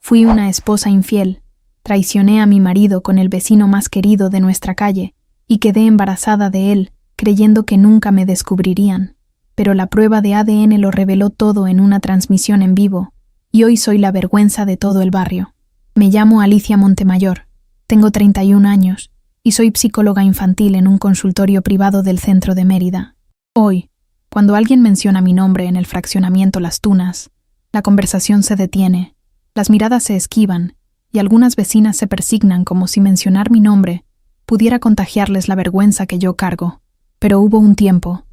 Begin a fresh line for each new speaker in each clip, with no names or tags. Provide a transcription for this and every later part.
Fui una esposa infiel, traicioné a mi marido con el vecino más querido de nuestra calle y quedé embarazada de él, creyendo que nunca me descubrirían. Pero la prueba de ADN lo reveló todo en una transmisión en vivo, y hoy soy la vergüenza de todo el barrio. Me llamo Alicia Montemayor, tengo 31 años y soy psicóloga infantil en un consultorio privado del centro de Mérida. Hoy, cuando alguien menciona mi nombre en el fraccionamiento Las Tunas, la conversación se detiene, las miradas se esquivan y algunas vecinas se persignan como si mencionar mi nombre pudiera contagiarles la vergüenza que yo cargo. Pero hubo un tiempo,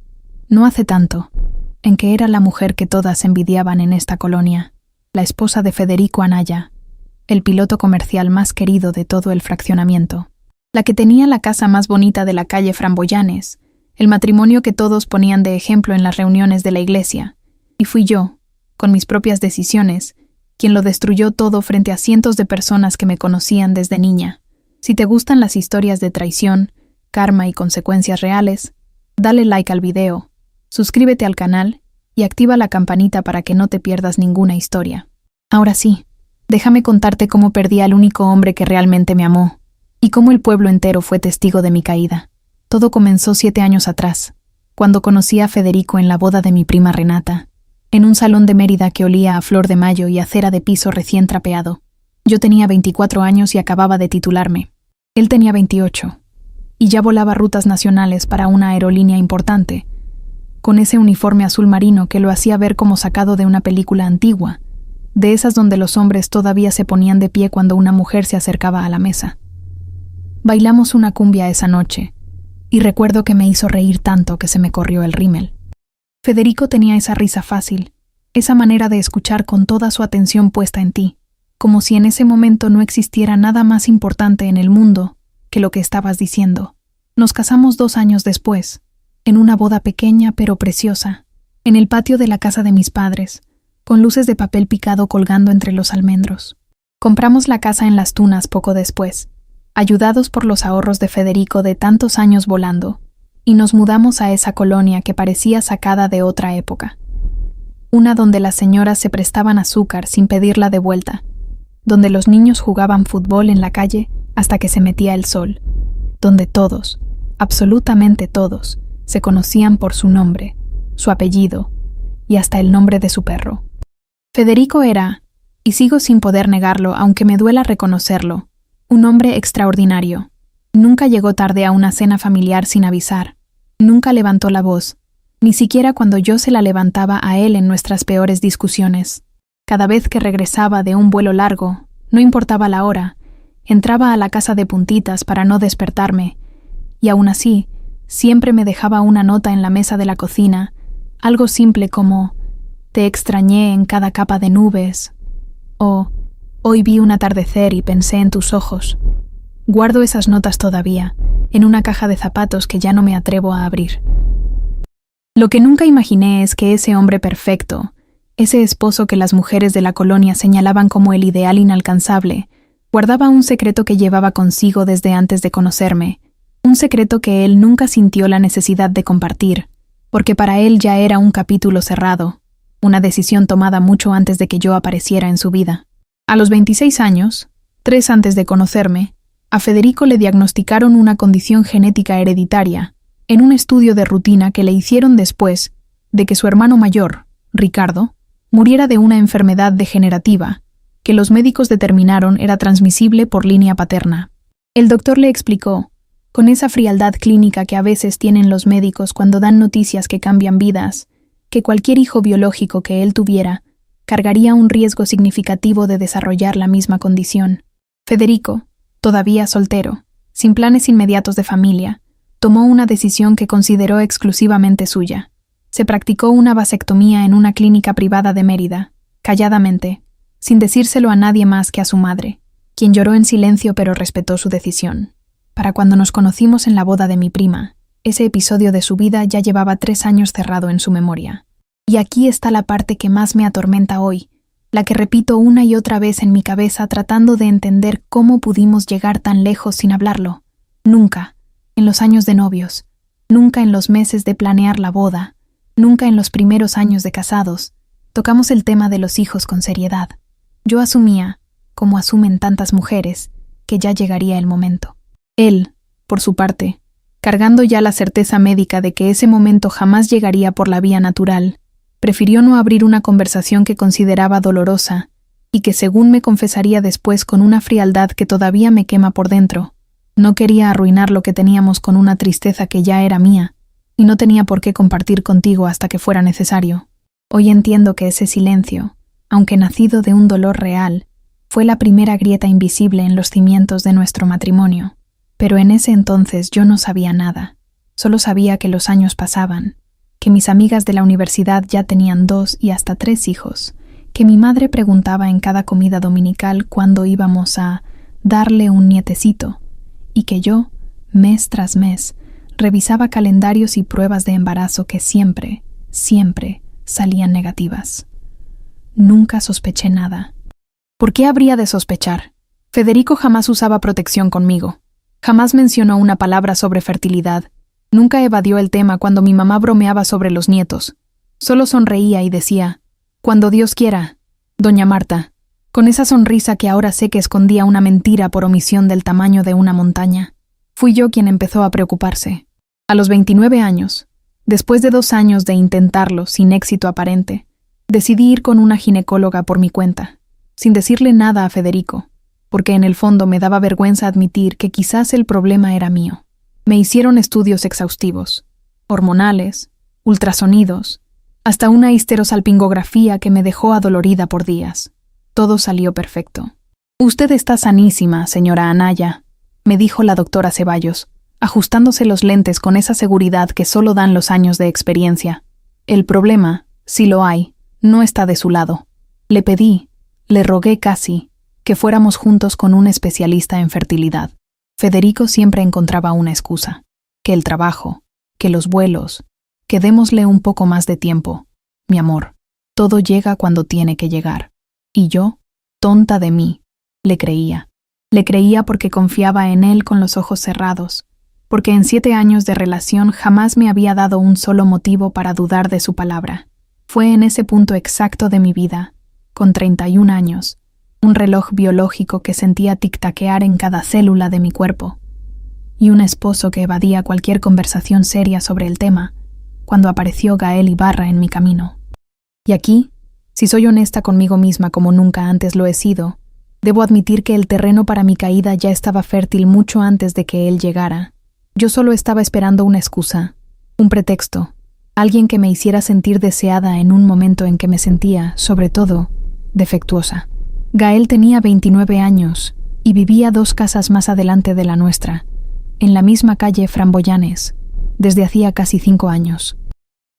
no hace tanto, en que era la mujer que todas envidiaban en esta colonia, la esposa de Federico Anaya, el piloto comercial más querido de todo el fraccionamiento, la que tenía la casa más bonita de la calle Framboyanes, el matrimonio que todos ponían de ejemplo en las reuniones de la iglesia, y fui yo, con mis propias decisiones, quien lo destruyó todo frente a cientos de personas que me conocían desde niña. Si te gustan las historias de traición, karma y consecuencias reales, dale like al video, suscríbete al canal y activa la campanita para que no te pierdas ninguna historia. Ahora sí, déjame contarte cómo perdí al único hombre que realmente me amó, y cómo el pueblo entero fue testigo de mi caída. Todo comenzó 7 años atrás, cuando conocí a Federico en la boda de mi prima Renata, en un salón de Mérida que olía a flor de mayo y a cera de piso recién trapeado. Yo tenía 24 años y acababa de titularme. Él tenía 28. Y ya volaba rutas nacionales para una aerolínea importante, con ese uniforme azul marino que lo hacía ver como sacado de una película antigua, de esas donde los hombres todavía se ponían de pie cuando una mujer se acercaba a la mesa. Bailamos una cumbia esa noche, y recuerdo que me hizo reír tanto que se me corrió el rímel. Federico tenía esa risa fácil, esa manera de escuchar con toda su atención puesta en ti, como si en ese momento no existiera nada más importante en el mundo que lo que estabas diciendo. Nos casamos 2 años después, en una boda pequeña pero preciosa, en el patio de la casa de mis padres, con luces de papel picado colgando entre los almendros. Compramos la casa en Las Tunas poco después, ayudados por los ahorros de Federico de tantos años volando, y nos mudamos a esa colonia que parecía sacada de otra época. Una donde las señoras se prestaban azúcar sin pedirla de vuelta, donde los niños jugaban fútbol en la calle hasta que se metía el sol, donde todos, absolutamente todos, se conocían por su nombre, su apellido y hasta el nombre de su perro. Federico era, y sigo sin poder negarlo aunque me duela reconocerlo, un hombre extraordinario. Nunca llegó tarde a una cena familiar sin avisar, nunca levantó la voz, ni siquiera cuando yo se la levantaba a él en nuestras peores discusiones. Cada vez que regresaba de un vuelo largo, no importaba la hora, entraba a la casa de puntitas para no despertarme, y aún así, siempre me dejaba una nota en la mesa de la cocina, algo simple como «Te extrañé en cada capa de nubes» o «Hoy vi un atardecer y pensé en tus ojos». Guardo esas notas todavía, en una caja de zapatos que ya no me atrevo a abrir. Lo que nunca imaginé es que ese hombre perfecto, ese esposo que las mujeres de la colonia señalaban como el ideal inalcanzable, guardaba un secreto que llevaba consigo desde antes de conocerme, un secreto que él nunca sintió la necesidad de compartir, porque para él ya era un capítulo cerrado, una decisión tomada mucho antes de que yo apareciera en su vida. A los 26 años, 3 antes de conocerme, a Federico le diagnosticaron una condición genética hereditaria, en un estudio de rutina que le hicieron después de que su hermano mayor, Ricardo, muriera de una enfermedad degenerativa, que los médicos determinaron era transmisible por línea paterna. El doctor le explicó, con esa frialdad clínica que a veces tienen los médicos cuando dan noticias que cambian vidas, que cualquier hijo biológico que él tuviera cargaría un riesgo significativo de desarrollar la misma condición. Federico, todavía soltero, sin planes inmediatos de familia, tomó una decisión que consideró exclusivamente suya. Se practicó una vasectomía en una clínica privada de Mérida, calladamente, sin decírselo a nadie más que a su madre, quien lloró en silencio pero respetó su decisión. Para cuando nos conocimos en la boda de mi prima, ese episodio de su vida ya llevaba 3 años cerrado en su memoria. Y aquí está la parte que más me atormenta hoy, la que repito una y otra vez en mi cabeza tratando de entender cómo pudimos llegar tan lejos sin hablarlo. Nunca, en los años de novios, nunca en los meses de planear la boda, nunca en los primeros años de casados, tocamos el tema de los hijos con seriedad. Yo asumía, como asumen tantas mujeres, que ya llegaría el momento. Él, por su parte, cargando ya la certeza médica de que ese momento jamás llegaría por la vía natural, prefirió no abrir una conversación que consideraba dolorosa y que según me confesaría después con una frialdad que todavía me quema por dentro. No quería arruinar lo que teníamos con una tristeza que ya era mía, y no tenía por qué compartir contigo hasta que fuera necesario. Hoy entiendo que ese silencio, aunque nacido de un dolor real, fue la primera grieta invisible en los cimientos de nuestro matrimonio. Pero en ese entonces yo no sabía nada. Solo sabía que los años pasaban, que mis amigas de la universidad ya tenían 2 y hasta 3 hijos, que mi madre preguntaba en cada comida dominical cuándo íbamos a darle un nietecito, y que yo, mes tras mes, revisaba calendarios y pruebas de embarazo que siempre, siempre salían negativas. Nunca sospeché nada. ¿Por qué habría de sospechar? Federico jamás usaba protección conmigo. Jamás mencionó una palabra sobre fertilidad. Nunca evadió el tema cuando mi mamá bromeaba sobre los nietos. Solo sonreía y decía, «Cuando Dios quiera, doña Marta», con esa sonrisa que ahora sé que escondía una mentira por omisión del tamaño de una montaña. Fui yo quien empezó a preocuparse. A los 29 años, después de 2 años de intentarlo sin éxito aparente, decidí ir con una ginecóloga por mi cuenta, sin decirle nada a Federico, porque en el fondo me daba vergüenza admitir que quizás el problema era mío. Me hicieron estudios exhaustivos, hormonales, ultrasonidos, hasta una histerosalpingografía que me dejó adolorida por días. Todo salió perfecto. «Usted está sanísima, señora Anaya», me dijo la doctora Ceballos, ajustándose los lentes con esa seguridad que solo dan los años de experiencia. «El problema, si lo hay, no está de su lado. Le pedí, le rogué casi, que fuéramos juntos con un especialista en fertilidad. Federico siempre encontraba una excusa, que el trabajo, que los vuelos, que démosle un poco más de tiempo. Mi amor, todo llega cuando tiene que llegar». Y yo, tonta de mí, le creía. Le creía porque confiaba en él con los ojos cerrados, porque en 7 años de relación jamás me había dado un solo motivo para dudar de su palabra. Fue en ese punto exacto de mi vida, con 31 años, un reloj biológico que sentía tic-taquear en cada célula de mi cuerpo, y un esposo que evadía cualquier conversación seria sobre el tema, cuando apareció Gael Ibarra en mi camino. Y aquí, si soy honesta conmigo misma como nunca antes lo he sido, debo admitir que el terreno para mi caída ya estaba fértil mucho antes de que él llegara. Yo solo estaba esperando una excusa, un pretexto, alguien que me hiciera sentir deseada en un momento en que me sentía, sobre todo, defectuosa. Gael tenía 29 años y vivía 2 casas más adelante de la nuestra, en la misma calle Framboyanes, desde hacía casi 5 años.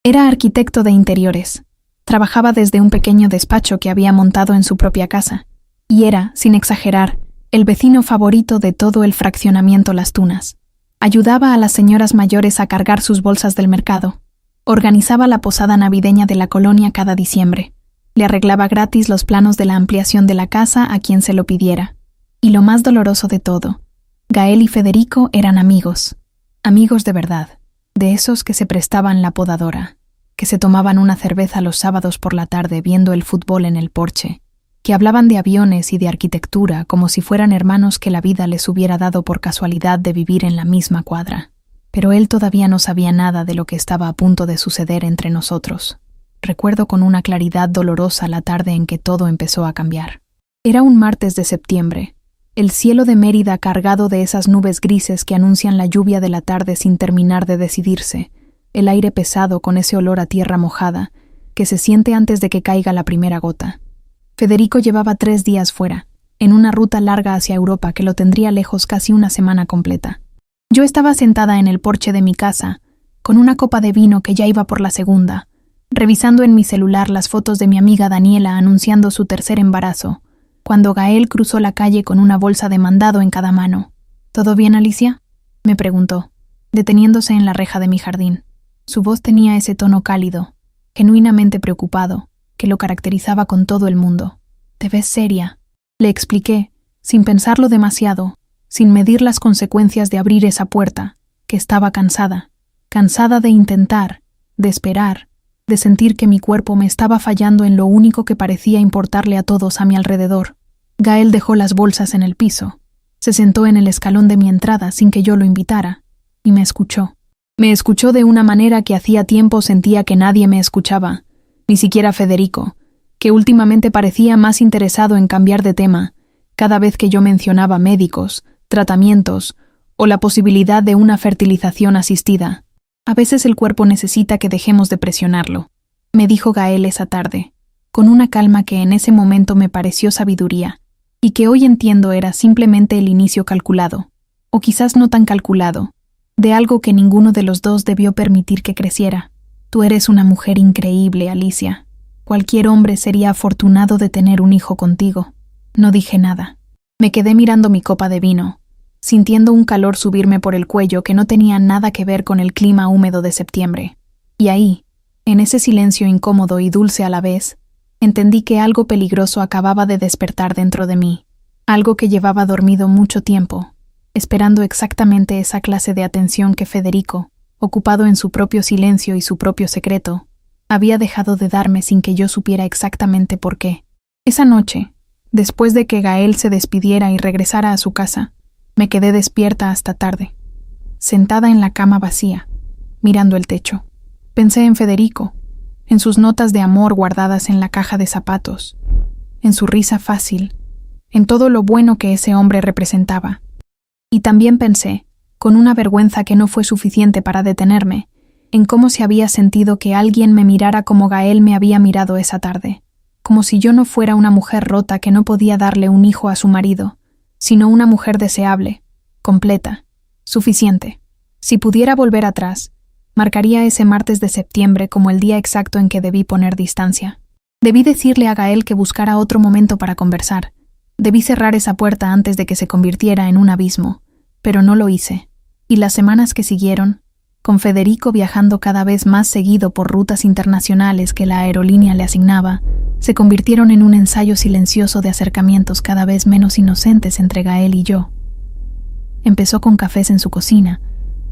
Era arquitecto de interiores. Trabajaba desde un pequeño despacho que había montado en su propia casa, y era, sin exagerar, el vecino favorito de todo el fraccionamiento Las Tunas. Ayudaba a las señoras mayores a cargar sus bolsas del mercado. Organizaba la posada navideña de la colonia cada diciembre. Le arreglaba gratis los planos de la ampliación de la casa a quien se lo pidiera. Y lo más doloroso de todo, Gael y Federico eran amigos. Amigos de verdad, de esos que se prestaban la podadora, que se tomaban una cerveza los sábados por la tarde viendo el fútbol en el porche, que hablaban de aviones y de arquitectura como si fueran hermanos que la vida les hubiera dado por casualidad de vivir en la misma cuadra. Pero él todavía no sabía nada de lo que estaba a punto de suceder entre nosotros. Recuerdo con una claridad dolorosa la tarde en que todo empezó a cambiar. Era un martes de septiembre, el cielo de Mérida cargado de esas nubes grises que anuncian la lluvia de la tarde sin terminar de decidirse, el aire pesado con ese olor a tierra mojada que se siente antes de que caiga la primera gota. Federico llevaba 3 días fuera, en una ruta larga hacia Europa que lo tendría lejos casi una semana completa. Yo estaba sentada en el porche de mi casa, con una copa de vino que ya iba por la segunda, revisando en mi celular las fotos de mi amiga Daniela anunciando su 3er embarazo, cuando Gael cruzó la calle con una bolsa de mandado en cada mano. «¿Todo bien, Alicia?», me preguntó, deteniéndose en la reja de mi jardín. Su voz tenía ese tono cálido, genuinamente preocupado, que lo caracterizaba con todo el mundo. «Te ves seria», le expliqué, sin pensarlo demasiado, sin medir las consecuencias de abrir esa puerta, que estaba cansada de intentar, de esperar, de sentir que mi cuerpo me estaba fallando en lo único que parecía importarle a todos a mi alrededor. Gael dejó las bolsas en el piso, se sentó en el escalón de mi entrada sin que yo lo invitara, y me escuchó. Me escuchó de una manera que hacía tiempo sentía que nadie me escuchaba, ni siquiera Federico, que últimamente parecía más interesado en cambiar de tema cada vez que yo mencionaba médicos, tratamientos o la posibilidad de una fertilización asistida. A veces el cuerpo necesita que dejemos de presionarlo, me dijo Gael esa tarde, con una calma que en ese momento me pareció sabiduría, y que hoy entiendo era simplemente el inicio calculado, o quizás no tan calculado, de algo que ninguno de los dos debió permitir que creciera. Tú eres una mujer increíble, Alicia. Cualquier hombre sería afortunado de tener un hijo contigo. No dije nada. Me quedé mirando mi copa de vino, sintiendo un calor subirme por el cuello que no tenía nada que ver con el clima húmedo de septiembre. Y ahí, en ese silencio incómodo y dulce a la vez, entendí que algo peligroso acababa de despertar dentro de mí, algo que llevaba dormido mucho tiempo, esperando exactamente esa clase de atención que Federico, ocupado en su propio silencio y su propio secreto, había dejado de darme sin que yo supiera exactamente por qué. Esa noche, después de que Gael se despidiera y regresara a su casa, me quedé despierta hasta tarde, sentada en la cama vacía, mirando el techo. Pensé en Federico, en sus notas de amor guardadas en la caja de zapatos, en su risa fácil, en todo lo bueno que ese hombre representaba. Y también pensé, con una vergüenza que no fue suficiente para detenerme, en cómo se había sentido que alguien me mirara como Gael me había mirado esa tarde, como si yo no fuera una mujer rota que no podía darle un hijo a su marido, sino una mujer deseable, completa, suficiente. Si pudiera volver atrás, marcaría ese martes de septiembre como el día exacto en que debí poner distancia. Debí decirle a Gael que buscara otro momento para conversar. Debí cerrar esa puerta antes de que se convirtiera en un abismo, pero no lo hice. Y las semanas que siguieron, con Federico viajando cada vez más seguido por rutas internacionales que la aerolínea le asignaba, se convirtieron en un ensayo silencioso de acercamientos cada vez menos inocentes entre Gael y yo. Empezó con cafés en su cocina,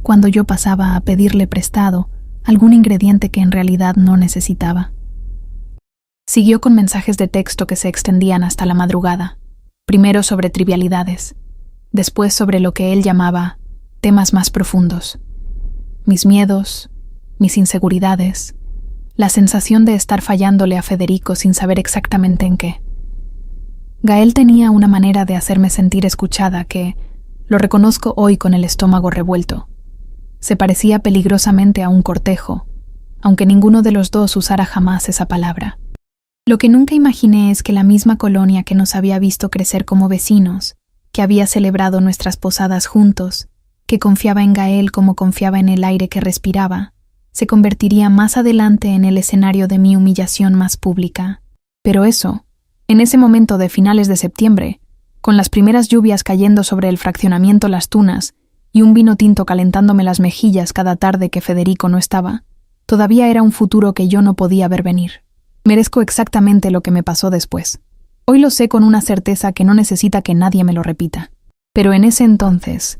cuando yo pasaba a pedirle prestado algún ingrediente que en realidad no necesitaba. Siguió con mensajes de texto que se extendían hasta la madrugada, primero sobre trivialidades, después sobre lo que él llamaba temas más profundos. Mis miedos, mis inseguridades, la sensación de estar fallándole a Federico sin saber exactamente en qué. Gael tenía una manera de hacerme sentir escuchada que, lo reconozco hoy con el estómago revuelto, se parecía peligrosamente a un cortejo, aunque ninguno de los dos usara jamás esa palabra. Lo que nunca imaginé es que la misma colonia que nos había visto crecer como vecinos, que había celebrado nuestras posadas juntos, que confiaba en Gael como confiaba en el aire que respiraba, se convertiría más adelante en el escenario de mi humillación más pública. Pero eso, en ese momento de finales de septiembre, con las primeras lluvias cayendo sobre el fraccionamiento Las Tunas y un vino tinto calentándome las mejillas cada tarde que Federico no estaba, todavía era un futuro que yo no podía ver venir. Merezco exactamente lo que me pasó después. Hoy lo sé con una certeza que no necesita que nadie me lo repita. Pero en ese entonces,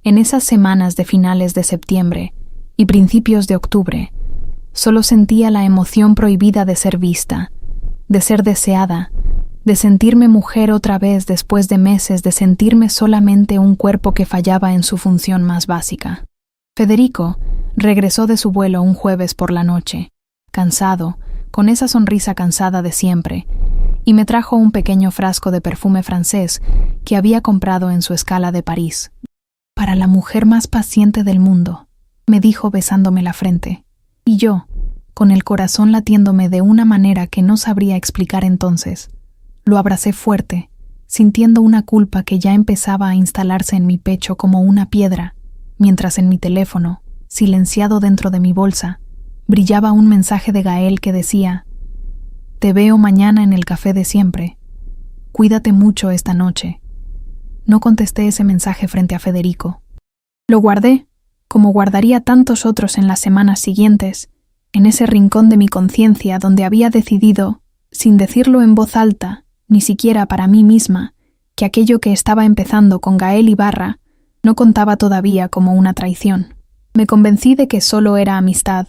en esas semanas de finales de septiembre y principios de octubre, solo sentía la emoción prohibida de ser vista, de ser deseada, de sentirme mujer otra vez después de meses de sentirme solamente un cuerpo que fallaba en su función más básica. Federico regresó de su vuelo un jueves por la noche, cansado, con esa sonrisa cansada de siempre, y me trajo un pequeño frasco de perfume francés que había comprado en su escala de París. Para la mujer más paciente del mundo, me dijo besándome la frente, y yo, con el corazón latiéndome de una manera que no sabría explicar entonces, lo abracé fuerte, sintiendo una culpa que ya empezaba a instalarse en mi pecho como una piedra, mientras en mi teléfono, silenciado dentro de mi bolsa, brillaba un mensaje de Gael que decía: «Te veo mañana en el café de siempre. Cuídate mucho esta noche». No contesté ese mensaje frente a Federico. Lo guardé, como guardaría tantos otros en las semanas siguientes, en ese rincón de mi conciencia donde había decidido, sin decirlo en voz alta, ni siquiera para mí misma, que aquello que estaba empezando con Gael Ibarra no contaba todavía como una traición. Me convencí de que solo era amistad,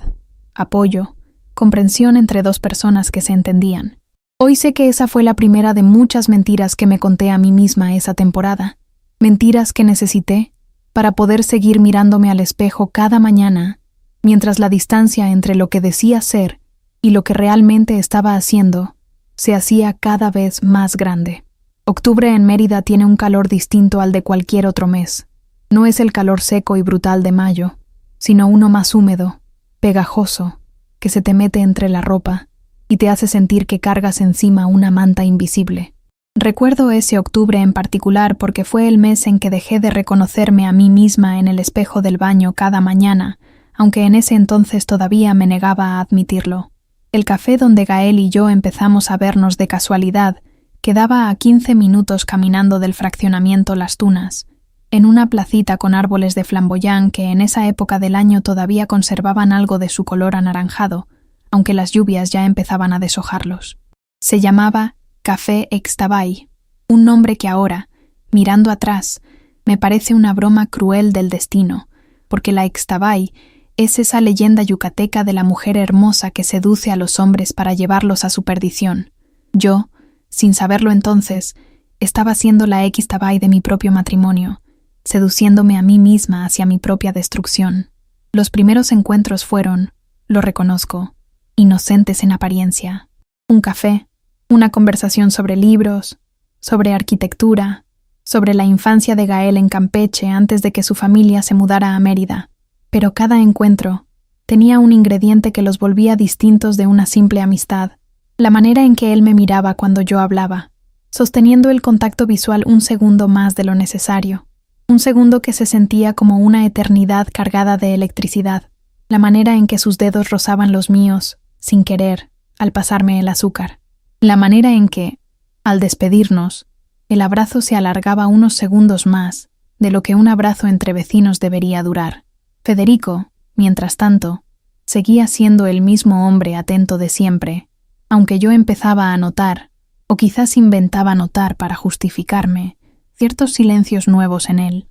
apoyo, comprensión entre dos personas que se entendían. Hoy sé que esa fue la primera de muchas mentiras que me conté a mí misma esa temporada. Mentiras que necesité para poder seguir mirándome al espejo cada mañana, mientras la distancia entre lo que decía ser y lo que realmente estaba haciendo se hacía cada vez más grande. Octubre en Mérida tiene un calor distinto al de cualquier otro mes. No es el calor seco y brutal de mayo, sino uno más húmedo, pegajoso, que se te mete entre la ropa y te hace sentir que cargas encima una manta invisible. Recuerdo ese octubre en particular porque fue el mes en que dejé de reconocerme a mí misma en el espejo del baño cada mañana, aunque en ese entonces todavía me negaba a admitirlo. El café donde Gael y yo empezamos a vernos de casualidad quedaba a 15 minutos caminando del fraccionamiento Las Tunas, en una placita con árboles de flamboyán que en esa época del año todavía conservaban algo de su color anaranjado, aunque las lluvias ya empezaban a deshojarlos. Se llamaba Café Extabay, un nombre que ahora, mirando atrás, me parece una broma cruel del destino, porque la Extabay es esa leyenda yucateca de la mujer hermosa que seduce a los hombres para llevarlos a su perdición. Yo, sin saberlo entonces, estaba siendo la Extabay de mi propio matrimonio, seduciéndome a mí misma hacia mi propia destrucción. Los primeros encuentros fueron, lo reconozco, inocentes en apariencia. Un café, una conversación sobre libros, sobre arquitectura, sobre la infancia de Gael en Campeche antes de que su familia se mudara a Mérida. Pero cada encuentro tenía un ingrediente que los volvía distintos de una simple amistad, la manera en que él me miraba cuando yo hablaba, sosteniendo el contacto visual un segundo más de lo necesario, un segundo que se sentía como una eternidad cargada de electricidad, la manera en que sus dedos rozaban los míos, sin querer, al pasarme el azúcar, la manera en que, al despedirnos, el abrazo se alargaba unos segundos más de lo que un abrazo entre vecinos debería durar. Federico, mientras tanto, seguía siendo el mismo hombre atento de siempre, aunque yo empezaba a notar, o quizás inventaba notar para justificarme, ciertos silencios nuevos en él.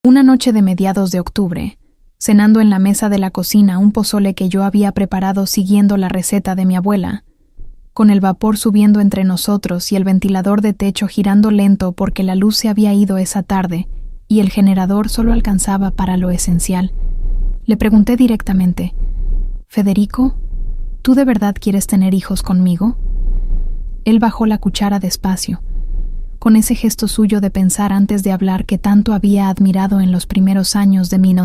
Una noche de mediados de octubre, cenando en la mesa de la cocina un pozole que yo había preparado siguiendo la receta de mi abuela, con el vapor subiendo entre nosotros y el ventilador de techo girando lento porque la luz se había ido esa tarde y el generador solo alcanzaba para lo esencial, le pregunté directamente: «Federico, ¿tú de verdad quieres tener hijos conmigo?» Él bajó la cuchara despacio, con ese gesto suyo de pensar antes de hablar que tanto había admirado en los primeros años de mi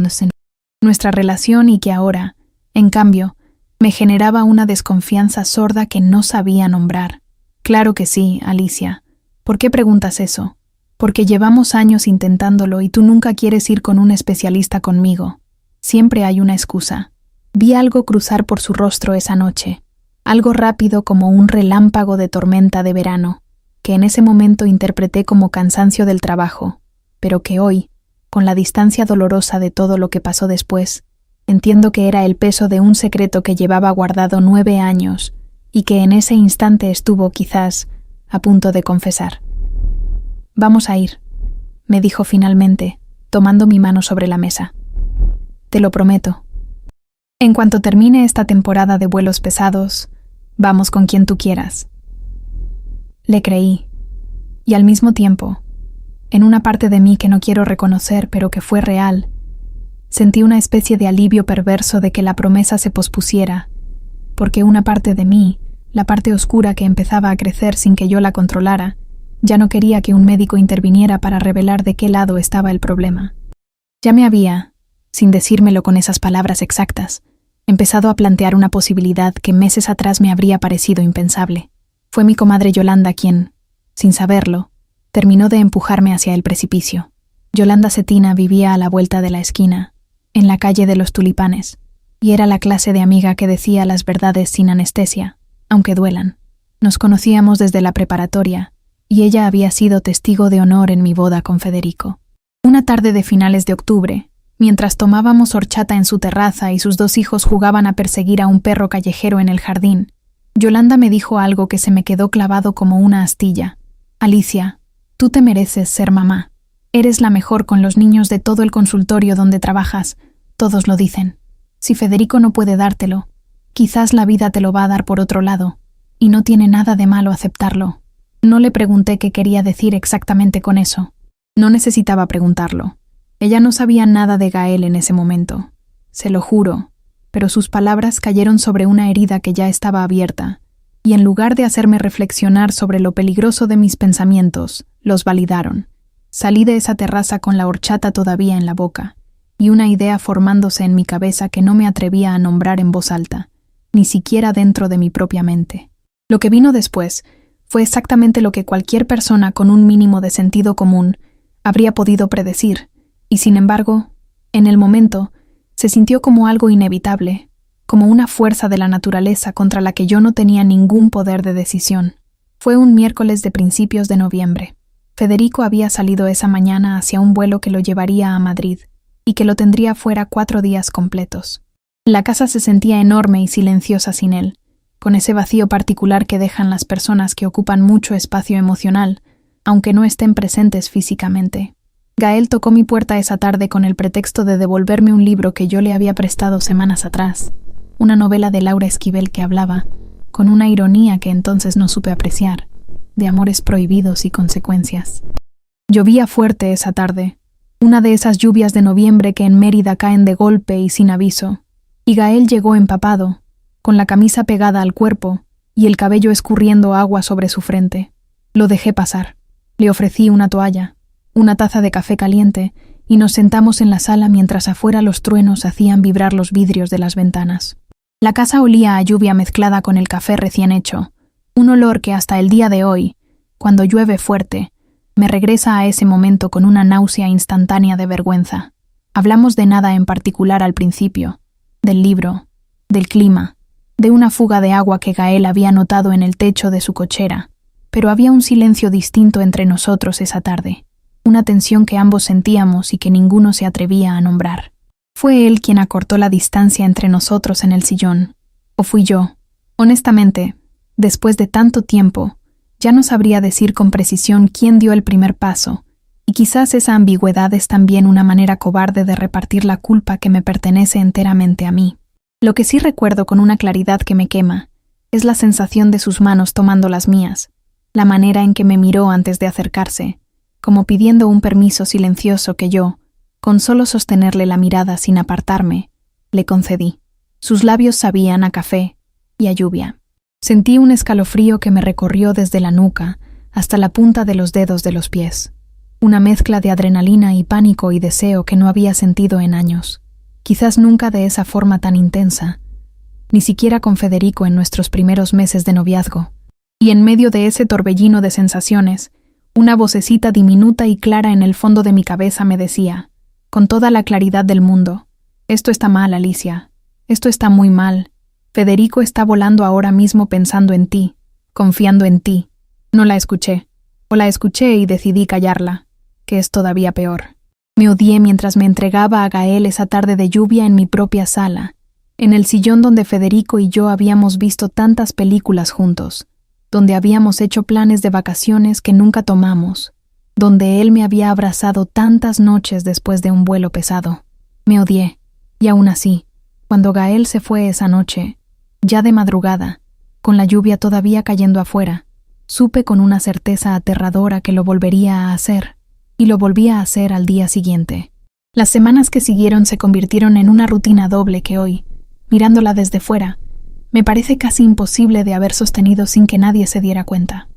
nuestra relación y que ahora, en cambio, me generaba una desconfianza sorda que no sabía nombrar. «Claro que sí, Alicia. ¿Por qué preguntas eso? Porque llevamos años intentándolo y tú nunca quieres ir con un especialista conmigo. Siempre hay una excusa». Vi algo cruzar por su rostro esa noche, algo rápido como un relámpago de tormenta de verano, que en ese momento interpreté como cansancio del trabajo, pero que hoy, con la distancia dolorosa de todo lo que pasó después, entiendo que era el peso de un secreto que llevaba guardado 9 años y que en ese instante estuvo, quizás, a punto de confesar. «Vamos a ir», me dijo finalmente, tomando mi mano sobre la mesa. «Te lo prometo. En cuanto termine esta temporada de vuelos pesados, vamos con quien tú quieras». Le creí, y al mismo tiempo, en una parte de mí que no quiero reconocer pero que fue real, sentí una especie de alivio perverso de que la promesa se pospusiera, porque una parte de mí, la parte oscura que empezaba a crecer sin que yo la controlara, ya no quería que un médico interviniera para revelar de qué lado estaba el problema. Ya me había, sin decírmelo con esas palabras exactas, empezado a plantear una posibilidad que meses atrás me habría parecido impensable. Fue mi comadre Yolanda quien, sin saberlo, terminó de empujarme hacia el precipicio. Yolanda Cetina vivía a la vuelta de la esquina, en la calle de los Tulipanes, y era la clase de amiga que decía las verdades sin anestesia, aunque duelan. Nos conocíamos desde la preparatoria, y ella había sido testigo de honor en mi boda con Federico. Una tarde de finales de octubre, mientras tomábamos horchata en su terraza y sus 2 hijos jugaban a perseguir a un perro callejero en el jardín, Yolanda me dijo algo que se me quedó clavado como una astilla. «Alicia, tú te mereces ser mamá. Eres la mejor con los niños de todo el consultorio donde trabajas. Todos lo dicen. Si Federico no puede dártelo, quizás la vida te lo va a dar por otro lado. y no tiene nada de malo aceptarlo. No le pregunté qué quería decir exactamente con eso. No necesitaba preguntarlo. Ella no sabía nada de Gael en ese momento. Se lo juro, pero sus palabras cayeron sobre una herida que ya estaba abierta, y en lugar de hacerme reflexionar sobre lo peligroso de mis pensamientos, los validaron. Salí de esa terraza con la horchata todavía en la boca, y una idea formándose en mi cabeza que no me atrevía a nombrar en voz alta, ni siquiera dentro de mi propia mente. Lo que vino después fue exactamente lo que cualquier persona con un mínimo de sentido común habría podido predecir, y sin embargo, en el momento, se sintió como algo inevitable, como una fuerza de la naturaleza contra la que yo no tenía ningún poder de decisión. Fue un miércoles de principios de noviembre. Federico había salido esa mañana hacia un vuelo que lo llevaría a Madrid, y que lo tendría fuera 4 días completos. La casa se sentía enorme y silenciosa sin él, con ese vacío particular que dejan las personas que ocupan mucho espacio emocional, aunque no estén presentes físicamente. Gael tocó mi puerta esa tarde con el pretexto de devolverme un libro que yo le había prestado semanas atrás, una novela de Laura Esquivel que hablaba, con una ironía que entonces no supe apreciar, de amores prohibidos y consecuencias. Llovía fuerte esa tarde, una de esas lluvias de noviembre que en Mérida caen de golpe y sin aviso, y Gael llegó empapado, con la camisa pegada al cuerpo y el cabello escurriendo agua sobre su frente. Lo dejé pasar. Le ofrecí una toalla, una taza de café caliente, y nos sentamos en la sala mientras afuera los truenos hacían vibrar los vidrios de las ventanas. La casa olía a lluvia mezclada con el café recién hecho, un olor que hasta el día de hoy, cuando llueve fuerte, me regresa a ese momento con una náusea instantánea de vergüenza. Hablamos de nada en particular al principio, del libro, del clima, de una fuga de agua que Gael había notado en el techo de su cochera, pero había un silencio distinto entre nosotros esa tarde, una tensión que ambos sentíamos y que ninguno se atrevía a nombrar. ¿Fue él quien acortó la distancia entre nosotros en el sillón? ¿O fui yo? Honestamente, después de tanto tiempo, ya no sabría decir con precisión quién dio el primer paso, y quizás esa ambigüedad es también una manera cobarde de repartir la culpa que me pertenece enteramente a mí. Lo que sí recuerdo con una claridad que me quema es la sensación de sus manos tomando las mías, la manera en que me miró antes de acercarse, como pidiendo un permiso silencioso que yo, con solo sostenerle la mirada sin apartarme, le concedí. Sus labios sabían a café y a lluvia. Sentí un escalofrío que me recorrió desde la nuca hasta la punta de los dedos de los pies. Una mezcla de adrenalina y pánico y deseo que no había sentido en años. Quizás nunca de esa forma tan intensa, ni siquiera con Federico en nuestros primeros meses de noviazgo. Y en medio de ese torbellino de sensaciones, una vocecita diminuta y clara en el fondo de mi cabeza me decía, con toda la claridad del mundo, «Esto está mal, Alicia. Esto está muy mal. Federico está volando ahora mismo pensando en ti, confiando en ti». No la escuché. O la escuché y decidí callarla, que es todavía peor. Me odié mientras me entregaba a Gael esa tarde de lluvia en mi propia sala, en el sillón donde Federico y yo habíamos visto tantas películas juntos, donde habíamos hecho planes de vacaciones que nunca tomamos, donde él me había abrazado tantas noches después de un vuelo pesado. Me odié, y aún así, cuando Gael se fue esa noche, ya de madrugada, con la lluvia todavía cayendo afuera, supe con una certeza aterradora que lo volvería a hacer, y lo volvía a hacer al día siguiente. Las semanas que siguieron se convirtieron en una rutina doble que hoy, mirándola desde fuera, me parece casi imposible de haber sostenido sin que nadie se diera cuenta.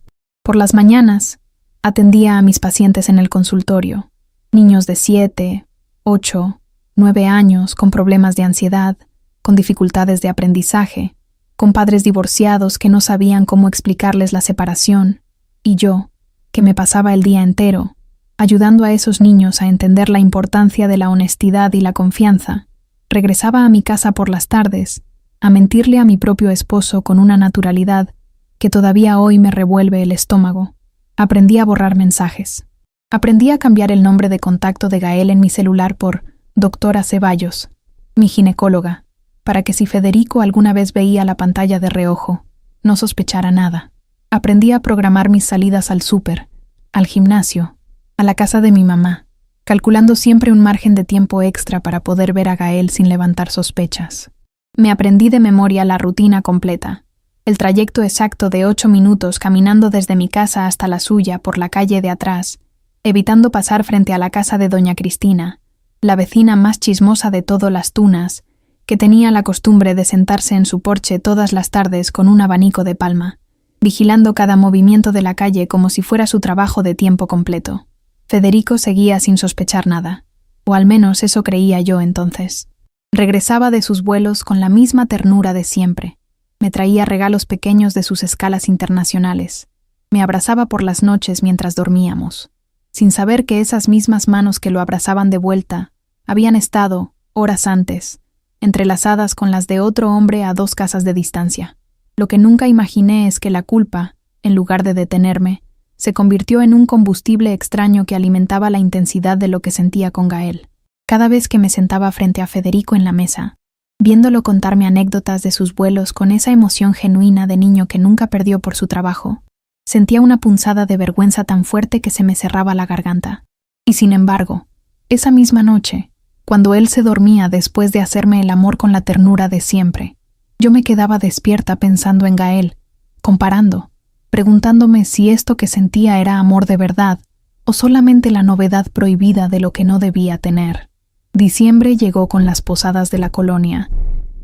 Por las mañanas, atendía a mis pacientes en el consultorio, niños de 7, 8, 9 años con problemas de ansiedad, con dificultades de aprendizaje, con padres divorciados que no sabían cómo explicarles la separación, y yo, que me pasaba el día entero, ayudando a esos niños a entender la importancia de la honestidad y la confianza, regresaba a mi casa por las tardes, a mentirle a mi propio esposo con una naturalidad que todavía hoy me revuelve el estómago. Aprendí a borrar mensajes. Aprendí a cambiar el nombre de contacto de Gael en mi celular por Doctora Ceballos, mi ginecóloga, para que si Federico alguna vez veía la pantalla de reojo, no sospechara nada. Aprendí a programar mis salidas al súper, al gimnasio, a la casa de mi mamá, calculando siempre un margen de tiempo extra para poder ver a Gael sin levantar sospechas. Me aprendí de memoria la rutina completa, el trayecto exacto de 8 minutos caminando desde mi casa hasta la suya por la calle de atrás, evitando pasar frente a la casa de doña Cristina, la vecina más chismosa de todo Las Tunas, que tenía la costumbre de sentarse en su porche todas las tardes con un abanico de palma, vigilando cada movimiento de la calle como si fuera su trabajo de tiempo completo. Federico seguía sin sospechar nada, o al menos eso creía yo entonces. Regresaba de sus vuelos con la misma ternura de siempre. Me traía regalos pequeños de sus escalas internacionales. Me abrazaba por las noches mientras dormíamos, sin saber que esas mismas manos que lo abrazaban de vuelta habían estado, horas antes, entrelazadas con las de otro hombre a 2 casas de distancia. Lo que nunca imaginé es que la culpa, en lugar de detenerme, se convirtió en un combustible extraño que alimentaba la intensidad de lo que sentía con Gael. Cada vez que me sentaba frente a Federico en la mesa, viéndolo contarme anécdotas de sus vuelos con esa emoción genuina de niño que nunca perdió por su trabajo, sentía una punzada de vergüenza tan fuerte que se me cerraba la garganta. Y sin embargo, esa misma noche, cuando él se dormía después de hacerme el amor con la ternura de siempre, yo me quedaba despierta pensando en Gael, comparando, preguntándome si esto que sentía era amor de verdad o solamente la novedad prohibida de lo que no debía tener. Diciembre llegó con las posadas de la colonia,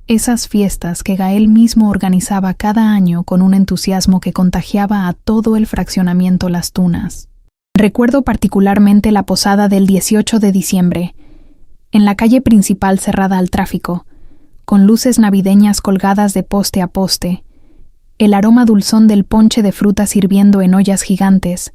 esas fiestas que Gael mismo organizaba cada año con un entusiasmo que contagiaba a todo el fraccionamiento Las Tunas. Recuerdo particularmente la posada del 18 de diciembre, en la calle principal cerrada al tráfico, con luces navideñas colgadas de poste a poste, el aroma dulzón del ponche de frutas hirviendo en ollas gigantes,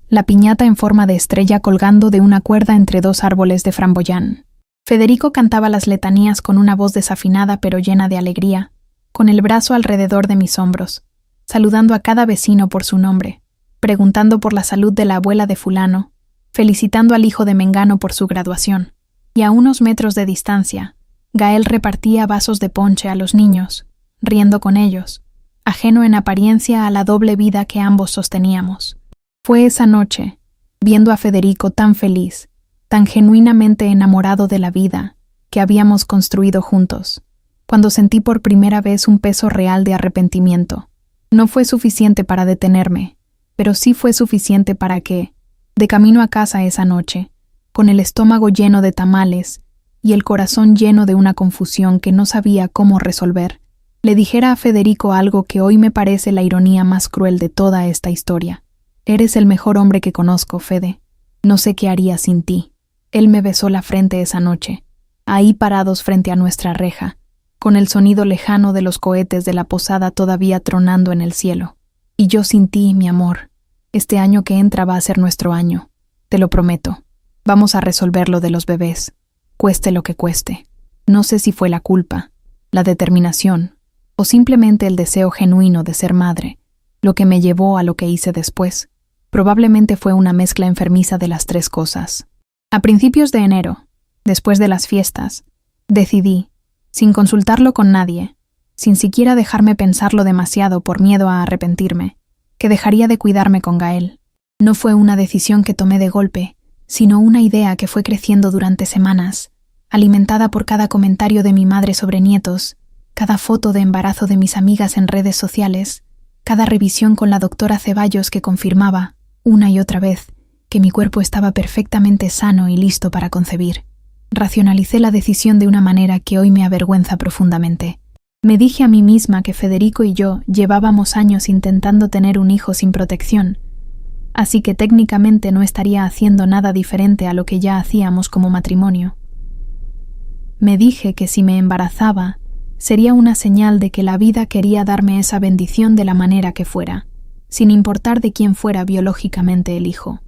la piñata en forma de estrella colgando de una cuerda entre 2 árboles de framboyán. Federico cantaba las letanías con una voz desafinada pero llena de alegría, con el brazo alrededor de mis hombros, saludando a cada vecino por su nombre, preguntando por la salud de la abuela de fulano, felicitando al hijo de Mengano por su graduación. Y a unos metros de distancia, Gael repartía vasos de ponche a los niños, riendo con ellos, ajeno en apariencia a la doble vida que ambos sosteníamos. Fue esa noche, viendo a Federico tan feliz, tan genuinamente enamorado de la vida que habíamos construido juntos, cuando sentí por primera vez un peso real de arrepentimiento. No fue suficiente para detenerme, pero sí fue suficiente para que, de camino a casa esa noche, con el estómago lleno de tamales y el corazón lleno de una confusión que no sabía cómo resolver, le dijera a Federico algo que hoy me parece la ironía más cruel de toda esta historia. Eres el mejor hombre que conozco, Fede. No sé qué haría sin ti. Él me besó la frente esa noche, ahí parados frente a nuestra reja, con el sonido lejano de los cohetes de la posada todavía tronando en el cielo. Y yo sin ti, mi amor. Este año que entra va a ser nuestro año. Te lo prometo. Vamos a resolver lo de los bebés, cueste lo que cueste. No sé si fue la culpa, la determinación, o simplemente el deseo genuino de ser madre, lo que me llevó a lo que hice después. Probablemente fue una mezcla enfermiza de las 3 cosas. A principios de enero, después de las fiestas, decidí, sin consultarlo con nadie, sin siquiera dejarme pensarlo demasiado por miedo a arrepentirme, que dejaría de cuidarme con Gael. No fue una decisión que tomé de golpe, sino una idea que fue creciendo durante semanas, alimentada por cada comentario de mi madre sobre nietos, cada foto de embarazo de mis amigas en redes sociales, cada revisión con la doctora Ceballos que confirmaba, una y otra vez, que mi cuerpo estaba perfectamente sano y listo para concebir. Racionalicé la decisión de una manera que hoy me avergüenza profundamente. Me dije a mí misma que Federico y yo llevábamos años intentando tener un hijo sin protección, así que técnicamente no estaría haciendo nada diferente a lo que ya hacíamos como matrimonio. Me dije que si me embarazaba, sería una señal de que la vida quería darme esa bendición de la manera que fuera, sin importar de quién fuera biológicamente el hijo.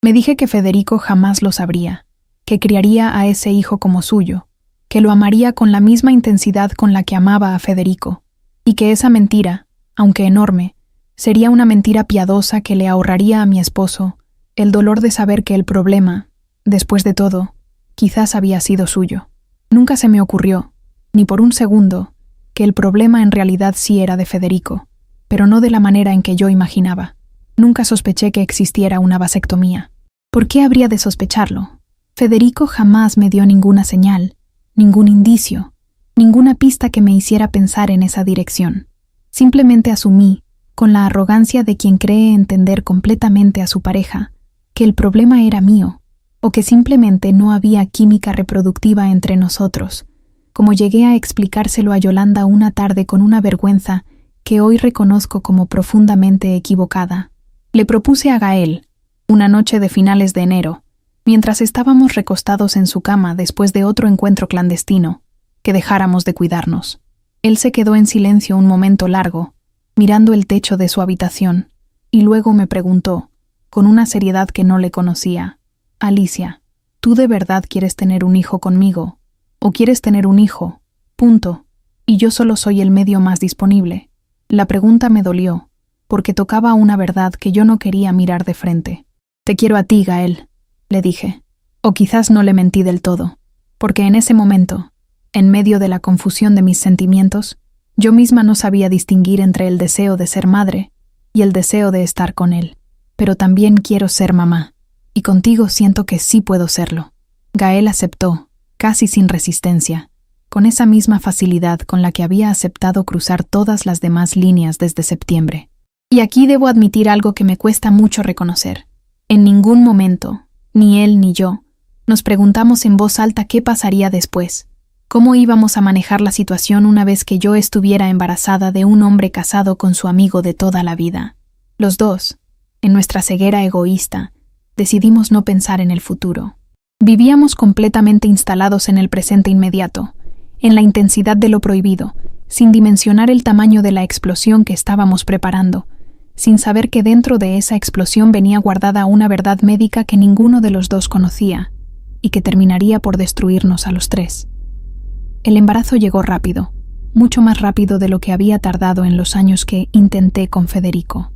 Me dije que Federico jamás lo sabría, que criaría a ese hijo como suyo, que lo amaría con la misma intensidad con la que amaba a Federico, y que esa mentira, aunque enorme, sería una mentira piadosa que le ahorraría a mi esposo el dolor de saber que el problema, después de todo, quizás había sido suyo. Nunca se me ocurrió, ni por un segundo, que el problema en realidad sí era de Federico, pero no de la manera en que yo imaginaba. Nunca sospeché que existiera una vasectomía. ¿Por qué habría de sospecharlo? Federico jamás me dio ninguna señal, ningún indicio, ninguna pista que me hiciera pensar en esa dirección. Simplemente asumí, con la arrogancia de quien cree entender completamente a su pareja, que el problema era mío, o que simplemente no había química reproductiva entre nosotros, como llegué a explicárselo a Yolanda una tarde con una vergüenza que hoy reconozco como profundamente equivocada. Le propuse a Gael, una noche de finales de enero, mientras estábamos recostados en su cama después de otro encuentro clandestino, que dejáramos de cuidarnos. Él se quedó en silencio un momento largo, mirando el techo de su habitación, y luego me preguntó, con una seriedad que no le conocía: Alicia, ¿tú de verdad quieres tener un hijo conmigo? ¿O quieres tener un hijo? Punto. Y yo solo soy el medio más disponible. La pregunta me dolió, porque tocaba una verdad que yo no quería mirar de frente. Te quiero a ti, Gael, le dije. O quizás no le mentí del todo, porque en ese momento, en medio de la confusión de mis sentimientos, yo misma no sabía distinguir entre el deseo de ser madre y el deseo de estar con él. Pero también quiero ser mamá, y contigo siento que sí puedo serlo. Gael aceptó, casi sin resistencia, con esa misma facilidad con la que había aceptado cruzar todas las demás líneas desde septiembre. Y aquí debo admitir algo que me cuesta mucho reconocer. En ningún momento, ni él ni yo, nos preguntamos en voz alta qué pasaría después, cómo íbamos a manejar la situación una vez que yo estuviera embarazada de un hombre casado con su amigo de toda la vida. Los dos, en nuestra ceguera egoísta, decidimos no pensar en el futuro. Vivíamos completamente instalados en el presente inmediato, en la intensidad de lo prohibido, sin dimensionar el tamaño de la explosión que estábamos preparando, sin saber que dentro de esa explosión venía guardada una verdad médica que ninguno de los dos conocía, y que terminaría por destruirnos a los tres. El embarazo llegó rápido, mucho más rápido de lo que había tardado en los años que intenté con Federico.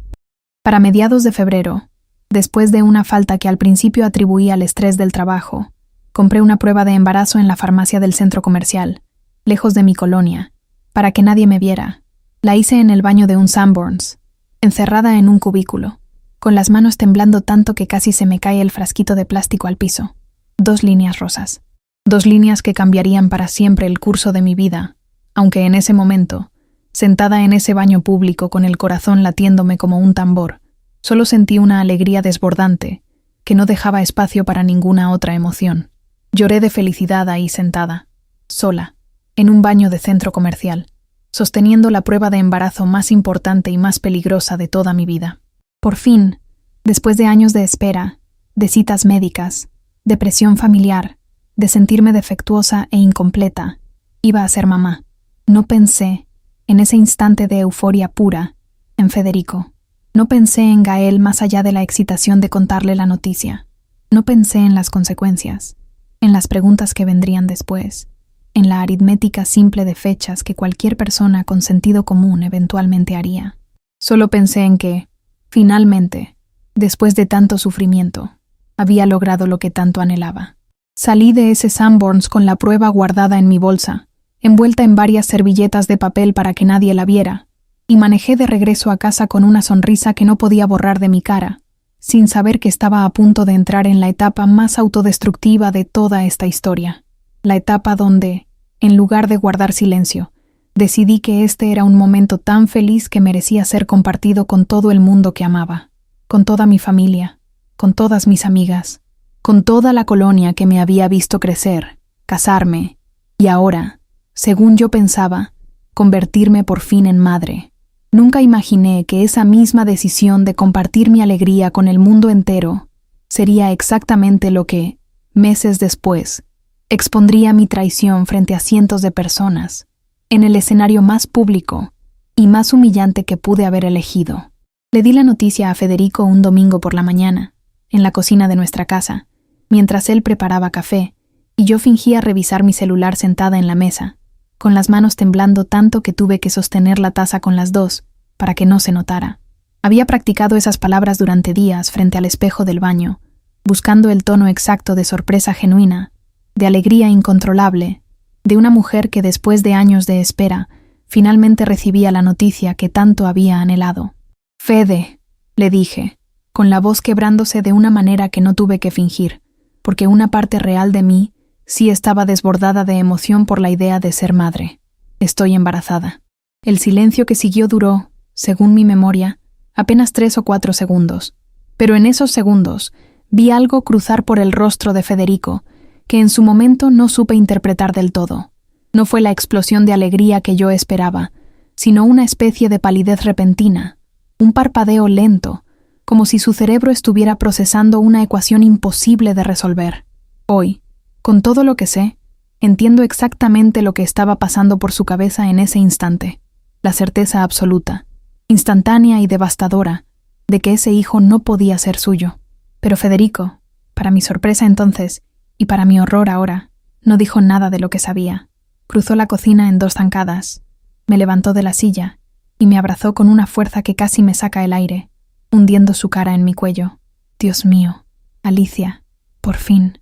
Para mediados de febrero, después de una falta que al principio atribuí al estrés del trabajo, compré una prueba de embarazo en la farmacia del centro comercial, lejos de mi colonia, para que nadie me viera. La hice en el baño de un Sanborns, encerrada en un cubículo, con las manos temblando tanto que casi se me cae el frasquito de plástico al piso. 2 líneas rosas. 2 líneas que cambiarían para siempre el curso de mi vida, aunque en ese momento, sentada en ese baño público con el corazón latiéndome como un tambor, solo sentí una alegría desbordante que no dejaba espacio para ninguna otra emoción. Lloré de felicidad ahí sentada, sola, en un baño de centro comercial, sosteniendo la prueba de embarazo más importante y más peligrosa de toda mi vida. Por fin, después de años de espera, de citas médicas, de presión familiar, de sentirme defectuosa e incompleta, iba a ser mamá. No pensé, en ese instante de euforia pura, en Federico. No pensé en Gael más allá de la excitación de contarle la noticia. No pensé en las consecuencias, en las preguntas que vendrían después, en la aritmética simple de fechas que cualquier persona con sentido común eventualmente haría. Solo pensé en que, finalmente, después de tanto sufrimiento, había logrado lo que tanto anhelaba. Salí de ese Sanborns con la prueba guardada en mi bolsa, envuelta en varias servilletas de papel para que nadie la viera, y manejé de regreso a casa con una sonrisa que no podía borrar de mi cara, sin saber que estaba a punto de entrar en la etapa más autodestructiva de toda esta historia, la etapa donde, en lugar de guardar silencio, decidí que este era un momento tan feliz que merecía ser compartido con todo el mundo que amaba, con toda mi familia, con todas mis amigas, con toda la colonia que me había visto crecer, casarme, y ahora, según yo pensaba, convertirme por fin en madre. Nunca imaginé que esa misma decisión de compartir mi alegría con el mundo entero sería exactamente lo que, meses después, expondría mi traición frente a cientos de personas, en el escenario más público y más humillante que pude haber elegido. Le di la noticia a Federico un domingo por la mañana, en la cocina de nuestra casa, mientras él preparaba café, y yo fingía revisar mi celular sentada en la mesa, con las manos temblando tanto que tuve que sostener la taza con las dos, para que no se notara. Había practicado esas palabras durante días frente al espejo del baño, buscando el tono exacto de sorpresa genuina, de alegría incontrolable, de una mujer que después de años de espera, finalmente recibía la noticia que tanto había anhelado. «Fede», le dije, con la voz quebrándose de una manera que no tuve que fingir, porque una parte real de mí sí estaba desbordada de emoción por la idea de ser madre. «Estoy embarazada». El silencio que siguió duró, según mi memoria, apenas 3 o 4 segundos. Pero en esos segundos vi algo cruzar por el rostro de Federico, que en su momento no supe interpretar del todo. No fue la explosión de alegría que yo esperaba, sino una especie de palidez repentina, un parpadeo lento, como si su cerebro estuviera procesando una ecuación imposible de resolver. Hoy, con todo lo que sé, entiendo exactamente lo que estaba pasando por su cabeza en ese instante. La certeza absoluta, instantánea y devastadora, de que ese hijo no podía ser suyo. Pero Federico, para mi sorpresa entonces, y para mi horror ahora, no dijo nada de lo que sabía. Cruzó la cocina en 2 zancadas, me levantó de la silla y me abrazó con una fuerza que casi me saca el aire, hundiendo su cara en mi cuello. Dios mío, Alicia, por fin,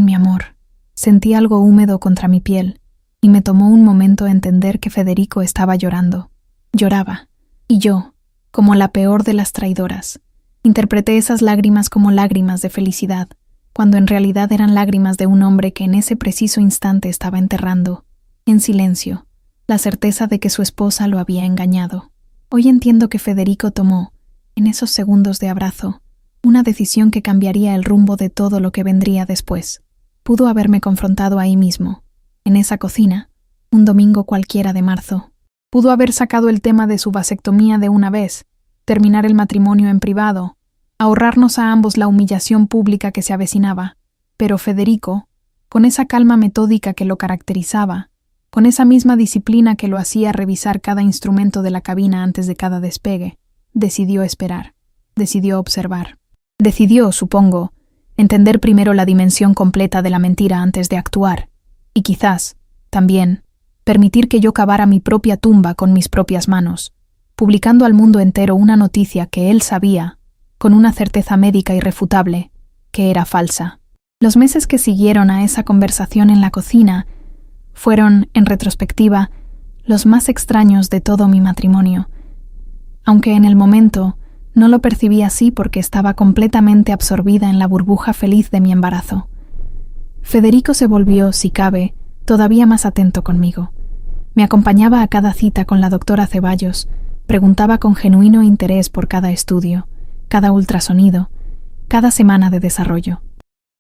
mi amor. Sentí algo húmedo contra mi piel, y me tomó un momento entender que Federico estaba llorando. Lloraba, y yo, como la peor de las traidoras, interpreté esas lágrimas como lágrimas de felicidad, cuando en realidad eran lágrimas de un hombre que en ese preciso instante estaba enterrando, en silencio, la certeza de que su esposa lo había engañado. Hoy entiendo que Federico tomó, en esos segundos de abrazo, una decisión que cambiaría el rumbo de todo lo que vendría después. Pudo haberme confrontado ahí mismo, en esa cocina, un domingo cualquiera de marzo. Pudo haber sacado el tema de su vasectomía de una vez, terminar el matrimonio en privado, ahorrarnos a ambos la humillación pública que se avecinaba. Pero Federico, con esa calma metódica que lo caracterizaba, con esa misma disciplina que lo hacía revisar cada instrumento de la cabina antes de cada despegue, decidió esperar, decidió observar. Decidió, supongo, entender primero la dimensión completa de la mentira antes de actuar, y quizás, también, permitir que yo cavara mi propia tumba con mis propias manos, publicando al mundo entero una noticia que él sabía, con una certeza médica irrefutable, que era falsa. Los meses que siguieron a esa conversación en la cocina fueron, en retrospectiva, los más extraños de todo mi matrimonio, aunque en el momento no lo percibí así porque estaba completamente absorbida en la burbuja feliz de mi embarazo. Federico se volvió, si cabe, todavía más atento conmigo. Me acompañaba a cada cita con la doctora Ceballos, preguntaba con genuino interés por cada estudio, cada ultrasonido, cada semana de desarrollo.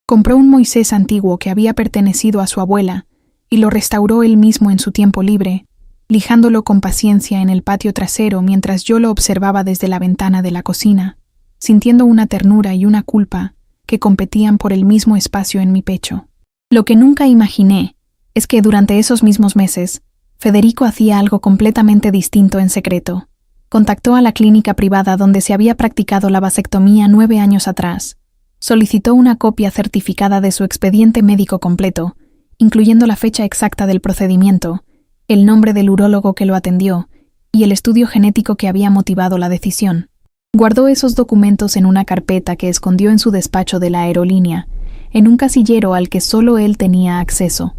Compró un Moisés antiguo que había pertenecido a su abuela y lo restauró él mismo en su tiempo libre, lijándolo con paciencia en el patio trasero mientras yo lo observaba desde la ventana de la cocina, sintiendo una ternura y una culpa que competían por el mismo espacio en mi pecho. Lo que nunca imaginé es que durante esos mismos meses, Federico hacía algo completamente distinto en secreto. Contactó a la clínica privada donde se había practicado la vasectomía 9 años atrás. Solicitó una copia certificada de su expediente médico completo, incluyendo la fecha exacta del procedimiento, el nombre del urólogo que lo atendió y el estudio genético que había motivado la decisión. Guardó esos documentos en una carpeta que escondió en su despacho de la aerolínea, en un casillero al que solo él tenía acceso,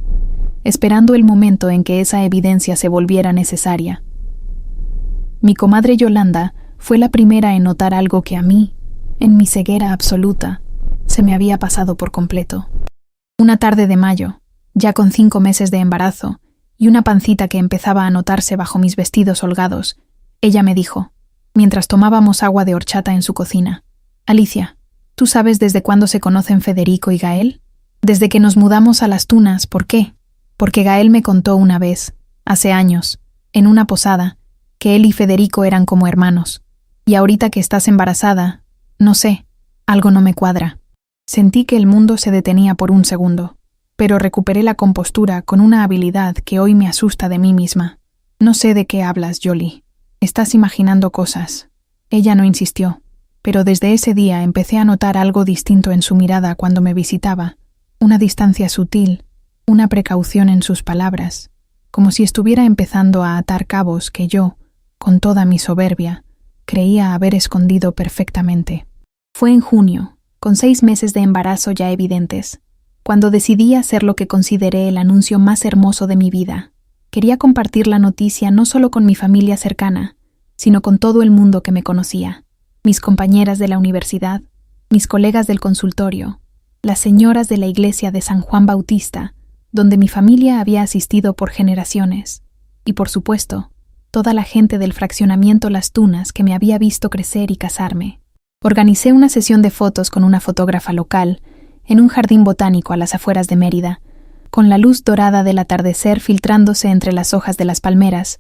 esperando el momento en que esa evidencia se volviera necesaria. Mi comadre Yolanda fue la primera en notar algo que a mí, en mi ceguera absoluta, se me había pasado por completo. Una tarde de mayo, ya con 5 meses de embarazo, y una pancita que empezaba a notarse bajo mis vestidos holgados, ella me dijo, mientras tomábamos agua de horchata en su cocina: Alicia, ¿tú sabes desde cuándo se conocen Federico y Gael? Desde que nos mudamos a Las Tunas. ¿Por qué? Porque Gael me contó una vez, hace años, en una posada, que él y Federico eran como hermanos. Y ahorita que estás embarazada, no sé, algo no me cuadra. Sentí que el mundo se detenía por un segundo, pero recuperé la compostura con una habilidad que hoy me asusta de mí misma. No sé de qué hablas, Jolie. Estás imaginando cosas. Ella no insistió, pero desde ese día empecé a notar algo distinto en su mirada cuando me visitaba, una distancia sutil, una precaución en sus palabras, como si estuviera empezando a atar cabos que yo, con toda mi soberbia, creía haber escondido perfectamente. Fue en junio, con 6 meses de embarazo ya evidentes, cuando decidí hacer lo que consideré el anuncio más hermoso de mi vida. Quería compartir la noticia no solo con mi familia cercana, sino con todo el mundo que me conocía, mis compañeras de la universidad, mis colegas del consultorio, las señoras de la iglesia de San Juan Bautista, donde mi familia había asistido por generaciones, y por supuesto, toda la gente del fraccionamiento Las Tunas que me había visto crecer y casarme. Organicé una sesión de fotos con una fotógrafa local en un jardín botánico a las afueras de Mérida, con la luz dorada del atardecer filtrándose entre las hojas de las palmeras,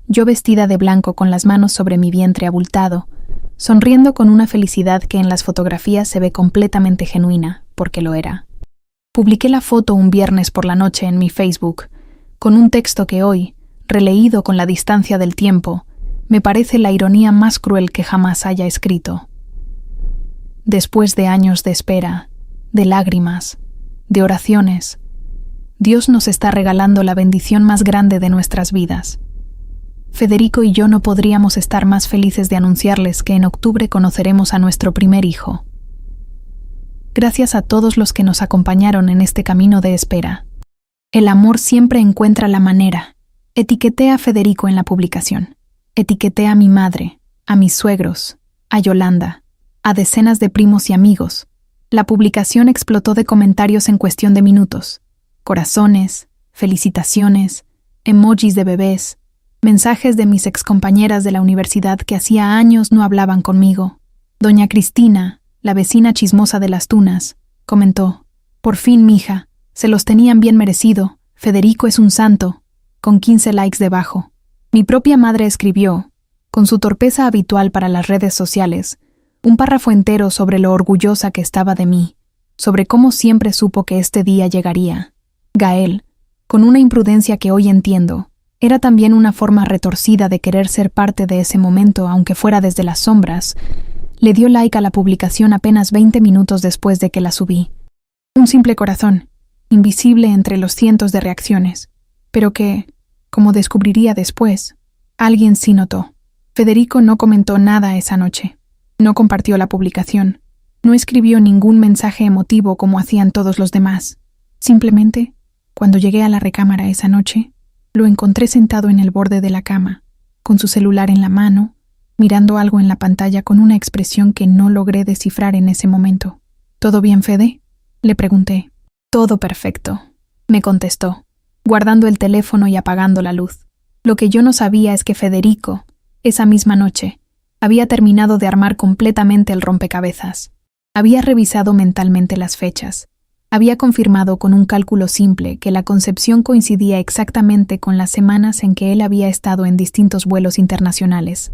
yo vestida de blanco con las manos sobre mi vientre abultado, sonriendo con una felicidad que en las fotografías se ve completamente genuina, porque lo era. Publiqué la foto un viernes por la noche en mi Facebook, con un texto que hoy, releído con la distancia del tiempo, me parece la ironía más cruel que jamás haya escrito. Después de años de espera, de lágrimas, de oraciones, Dios nos está regalando la bendición más grande de nuestras vidas. Federico y yo no podríamos estar más felices de anunciarles que en octubre conoceremos a nuestro primer hijo. Gracias a todos los que nos acompañaron en este camino de espera. El amor siempre encuentra la manera. Etiqueté a Federico en la publicación. Etiqueté a mi madre, a mis suegros, a Yolanda, a decenas de primos y amigos. La publicación explotó de comentarios en cuestión de minutos. Corazones, felicitaciones, emojis de bebés, mensajes de mis excompañeras de la universidad que hacía años no hablaban conmigo. Doña Cristina, la vecina chismosa de Las Tunas, comentó: «Por fin, mija, se los tenían bien merecido, Federico es un santo», con 15 likes debajo. Mi propia madre escribió, con su torpeza habitual para las redes sociales, un párrafo entero sobre lo orgullosa que estaba de mí, sobre cómo siempre supo que este día llegaría. Gael, con una imprudencia que hoy entiendo, era también una forma retorcida de querer ser parte de ese momento, aunque fuera desde las sombras, le dio like a la publicación apenas 20 minutos después de que la subí. Un simple corazón, invisible entre los cientos de reacciones, pero que, como descubriría después, alguien sí notó. Federico no comentó nada esa noche, no compartió la publicación, no escribió ningún mensaje emotivo como hacían todos los demás. Simplemente, cuando llegué a la recámara esa noche, lo encontré sentado en el borde de la cama, con su celular en la mano, mirando algo en la pantalla con una expresión que no logré descifrar en ese momento. «¿Todo bien, Fede?», le pregunté. «Todo perfecto», me contestó, guardando el teléfono y apagando la luz. Lo que yo no sabía es que Federico, esa misma noche, había terminado de armar completamente el rompecabezas. Había revisado mentalmente las fechas. Había confirmado con un cálculo simple que la concepción coincidía exactamente con las semanas en que él había estado en distintos vuelos internacionales,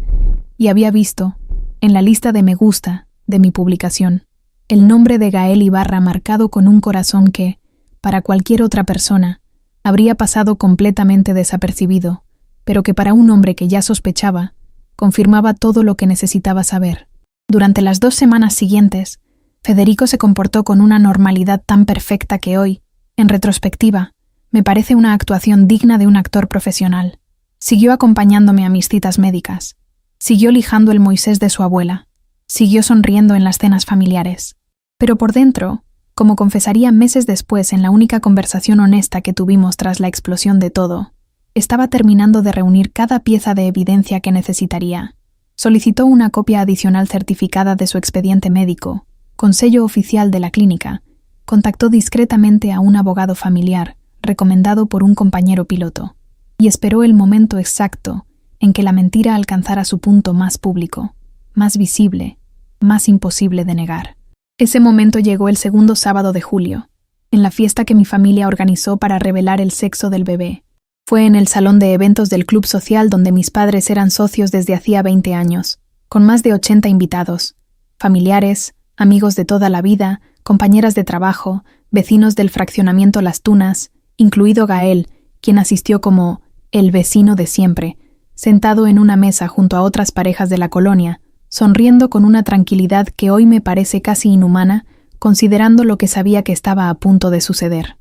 y había visto, en la lista de me gusta de mi publicación, el nombre de Gael Ibarra marcado con un corazón que, para cualquier otra persona, habría pasado completamente desapercibido, pero que para un hombre que ya sospechaba, confirmaba todo lo que necesitaba saber. Durante las 2 semanas siguientes, Federico se comportó con una normalidad tan perfecta que hoy, en retrospectiva, me parece una actuación digna de un actor profesional. Siguió acompañándome a mis citas médicas. Siguió lijando el Moisés de su abuela. Siguió sonriendo en las cenas familiares. Pero por dentro, como confesaría meses después en la única conversación honesta que tuvimos tras la explosión de todo, estaba terminando de reunir cada pieza de evidencia que necesitaría. Solicitó una copia adicional certificada de su expediente médico, con sello oficial de la clínica. Contactó discretamente a un abogado familiar, recomendado por un compañero piloto, y esperó el momento exacto en que la mentira alcanzara su punto más público, más visible, más imposible de negar. Ese momento llegó el segundo sábado de julio, en la fiesta que mi familia organizó para revelar el sexo del bebé. Fue en el salón de eventos del club social donde mis padres eran socios desde hacía 20 años, con más de 80 invitados, familiares, amigos de toda la vida, compañeras de trabajo, vecinos del fraccionamiento Las Tunas, incluido Gael, quien asistió como el vecino de siempre, sentado en una mesa junto a otras parejas de la colonia, sonriendo con una tranquilidad que hoy me parece casi inhumana, considerando lo que sabía que estaba a punto de suceder.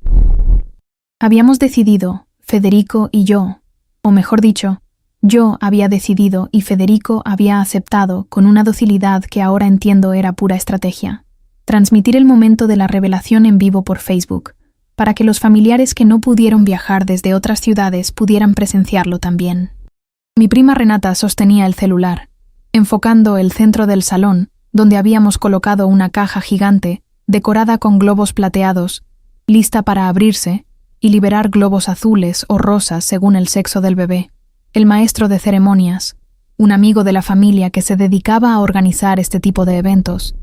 Habíamos decidido, Federico y yo, o mejor dicho, yo había decidido y Federico había aceptado con una docilidad que ahora entiendo era pura estrategia, transmitir el momento de la revelación en vivo por Facebook, para que los familiares que no pudieron viajar desde otras ciudades pudieran presenciarlo también. Mi prima Renata sostenía el celular, enfocando el centro del salón, donde habíamos colocado una caja gigante, decorada con globos plateados, lista para abrirse y liberar globos azules o rosas según el sexo del bebé. El maestro de ceremonias, un amigo de la familia que se dedicaba a organizar este tipo de eventos,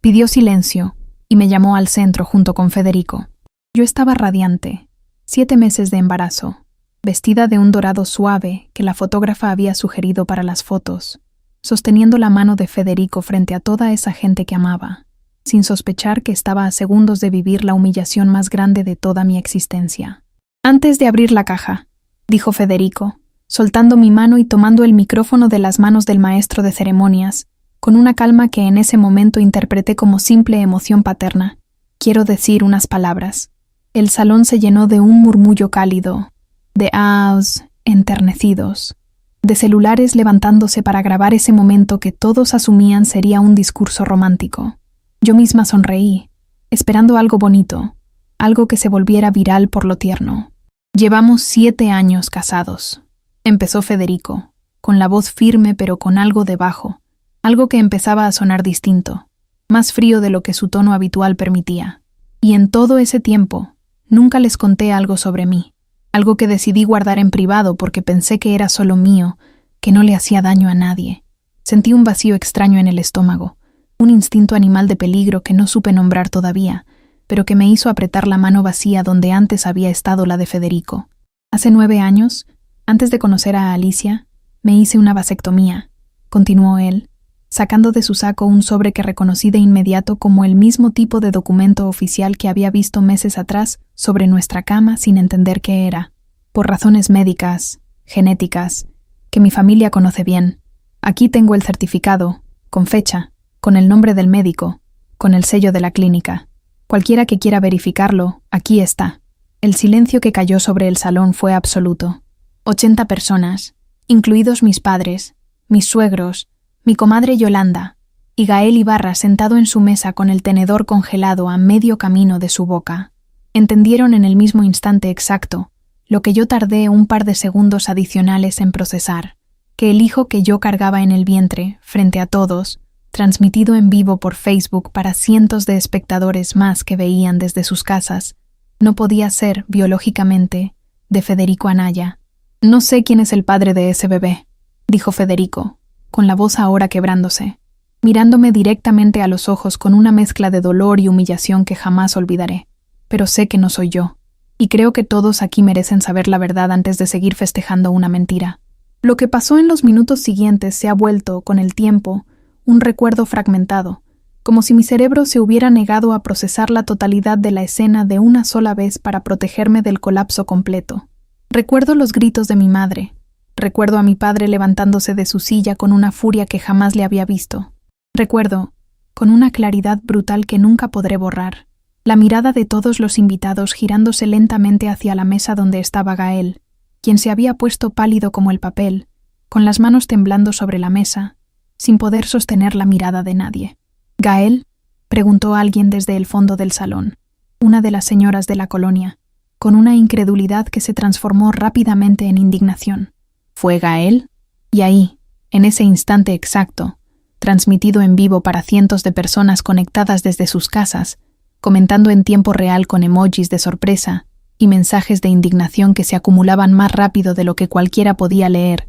pidió silencio y me llamó al centro junto con Federico. Yo estaba radiante, 7 meses de embarazo, vestida de un dorado suave que la fotógrafa había sugerido para las fotos, sosteniendo la mano de Federico frente a toda esa gente que amaba, sin sospechar que estaba a segundos de vivir la humillación más grande de toda mi existencia. «Antes de abrir la caja», dijo Federico, soltando mi mano y tomando el micrófono de las manos del maestro de ceremonias, con una calma que en ese momento interpreté como simple emoción paterna. «Quiero decir unas palabras». El salón se llenó de un murmullo cálido, de ahs enternecidos, de celulares levantándose para grabar ese momento que todos asumían sería un discurso romántico. Yo misma sonreí, esperando algo bonito, algo que se volviera viral por lo tierno. «Llevamos 7 años casados», empezó Federico, con la voz firme pero con algo debajo, algo que empezaba a sonar distinto, más frío de lo que su tono habitual permitía. «Y en todo ese tiempo, nunca les conté algo sobre mí, algo que decidí guardar en privado porque pensé que era solo mío, que no le hacía daño a nadie». Sentí un vacío extraño en el estómago, un instinto animal de peligro que no supe nombrar todavía, pero que me hizo apretar la mano vacía donde antes había estado la de Federico. «Hace 9 años, antes de conocer a Alicia, me hice una vasectomía», continuó él, sacando de su saco un sobre que reconocí de inmediato como el mismo tipo de documento oficial que había visto meses atrás sobre nuestra cama sin entender qué era. «Por razones médicas, genéticas, que mi familia conoce bien. Aquí tengo el certificado, con fecha, con el nombre del médico, con el sello de la clínica. Cualquiera que quiera verificarlo, aquí está». El silencio que cayó sobre el salón fue absoluto. 80 personas, incluidos mis padres, mis suegros, mi comadre Yolanda, y Gael Ibarra sentado en su mesa con el tenedor congelado a medio camino de su boca, entendieron en el mismo instante exacto lo que yo tardé un par de segundos adicionales en procesar, que el hijo que yo cargaba en el vientre, frente a todos, transmitido en vivo por Facebook para cientos de espectadores más que veían desde sus casas, no podía ser, biológicamente, de Federico Anaya. «No sé quién es el padre de ese bebé», dijo Federico, con la voz ahora quebrándose, mirándome directamente a los ojos con una mezcla de dolor y humillación que jamás olvidaré. «Pero sé que no soy yo, y creo que todos aquí merecen saber la verdad antes de seguir festejando una mentira». Lo que pasó en los minutos siguientes se ha vuelto, con el tiempo, un recuerdo fragmentado, como si mi cerebro se hubiera negado a procesar la totalidad de la escena de una sola vez para protegerme del colapso completo. Recuerdo los gritos de mi madre. Recuerdo a mi padre levantándose de su silla con una furia que jamás le había visto. Recuerdo, con una claridad brutal que nunca podré borrar, la mirada de todos los invitados girándose lentamente hacia la mesa donde estaba Gael, quien se había puesto pálido como el papel, con las manos temblando sobre la mesa, sin poder sostener la mirada de nadie. «¿Gael?», preguntó alguien desde el fondo del salón, una de las señoras de la colonia, con una incredulidad que se transformó rápidamente en indignación. ¿Fue Gael? Y ahí, en ese instante exacto, transmitido en vivo para cientos de personas conectadas desde sus casas, comentando en tiempo real con emojis de sorpresa y mensajes de indignación que se acumulaban más rápido de lo que cualquiera podía leer,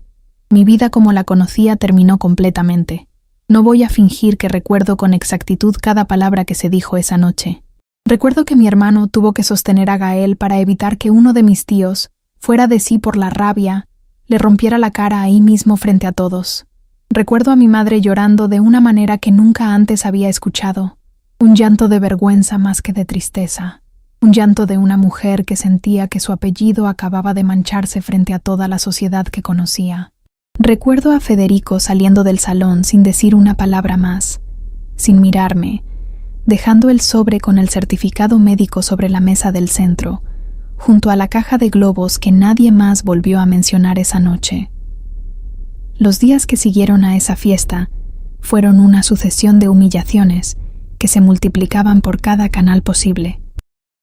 mi vida como la conocía terminó completamente. No voy a fingir que recuerdo con exactitud cada palabra que se dijo esa noche. Recuerdo que mi hermano tuvo que sostener a Gael para evitar que uno de mis tíos, fuera de sí por la rabia, le rompiera la cara ahí mismo frente a todos. Recuerdo a mi madre llorando de una manera que nunca antes había escuchado, un llanto de vergüenza más que de tristeza, un llanto de una mujer que sentía que su apellido acababa de mancharse frente a toda la sociedad que conocía. Recuerdo a Federico saliendo del salón sin decir una palabra más, sin mirarme, dejando el sobre con el certificado médico sobre la mesa del centro, junto a la caja de globos que nadie más volvió a mencionar esa noche. Los días que siguieron a esa fiesta fueron una sucesión de humillaciones que se multiplicaban por cada canal posible.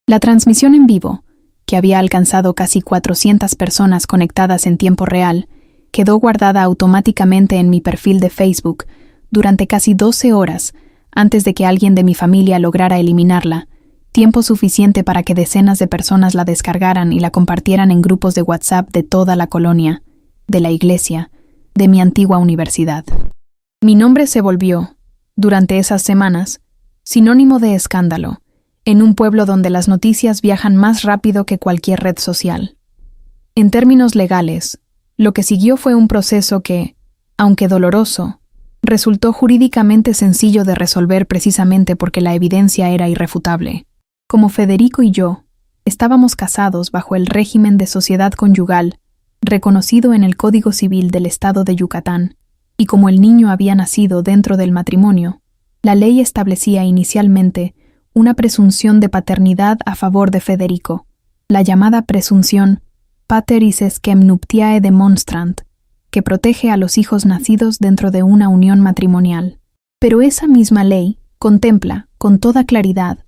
La transmisión en vivo, que había alcanzado casi 400 personas conectadas en tiempo real, quedó guardada automáticamente en mi perfil de Facebook durante casi 12 horas antes de que alguien de mi familia lograra eliminarla, tiempo suficiente para que decenas de personas la descargaran y la compartieran en grupos de WhatsApp de toda la colonia. de la iglesia, de mi antigua universidad. Mi nombre se volvió, durante esas semanas, sinónimo de escándalo, en un pueblo donde las noticias viajan más rápido que cualquier red social. En términos legales, lo que siguió fue un proceso que, aunque doloroso, resultó jurídicamente sencillo de resolver precisamente porque la evidencia era irrefutable. Como Federico y yo, estábamos casados bajo el régimen de sociedad conyugal reconocido en el Código Civil del Estado de Yucatán, y como el niño había nacido dentro del matrimonio, la ley establecía inicialmente una presunción de paternidad a favor de Federico, la llamada presunción Pateris esquem nuptiae demonstrant, que protege a los hijos nacidos dentro de una unión matrimonial. Pero esa misma ley contempla, con toda claridad,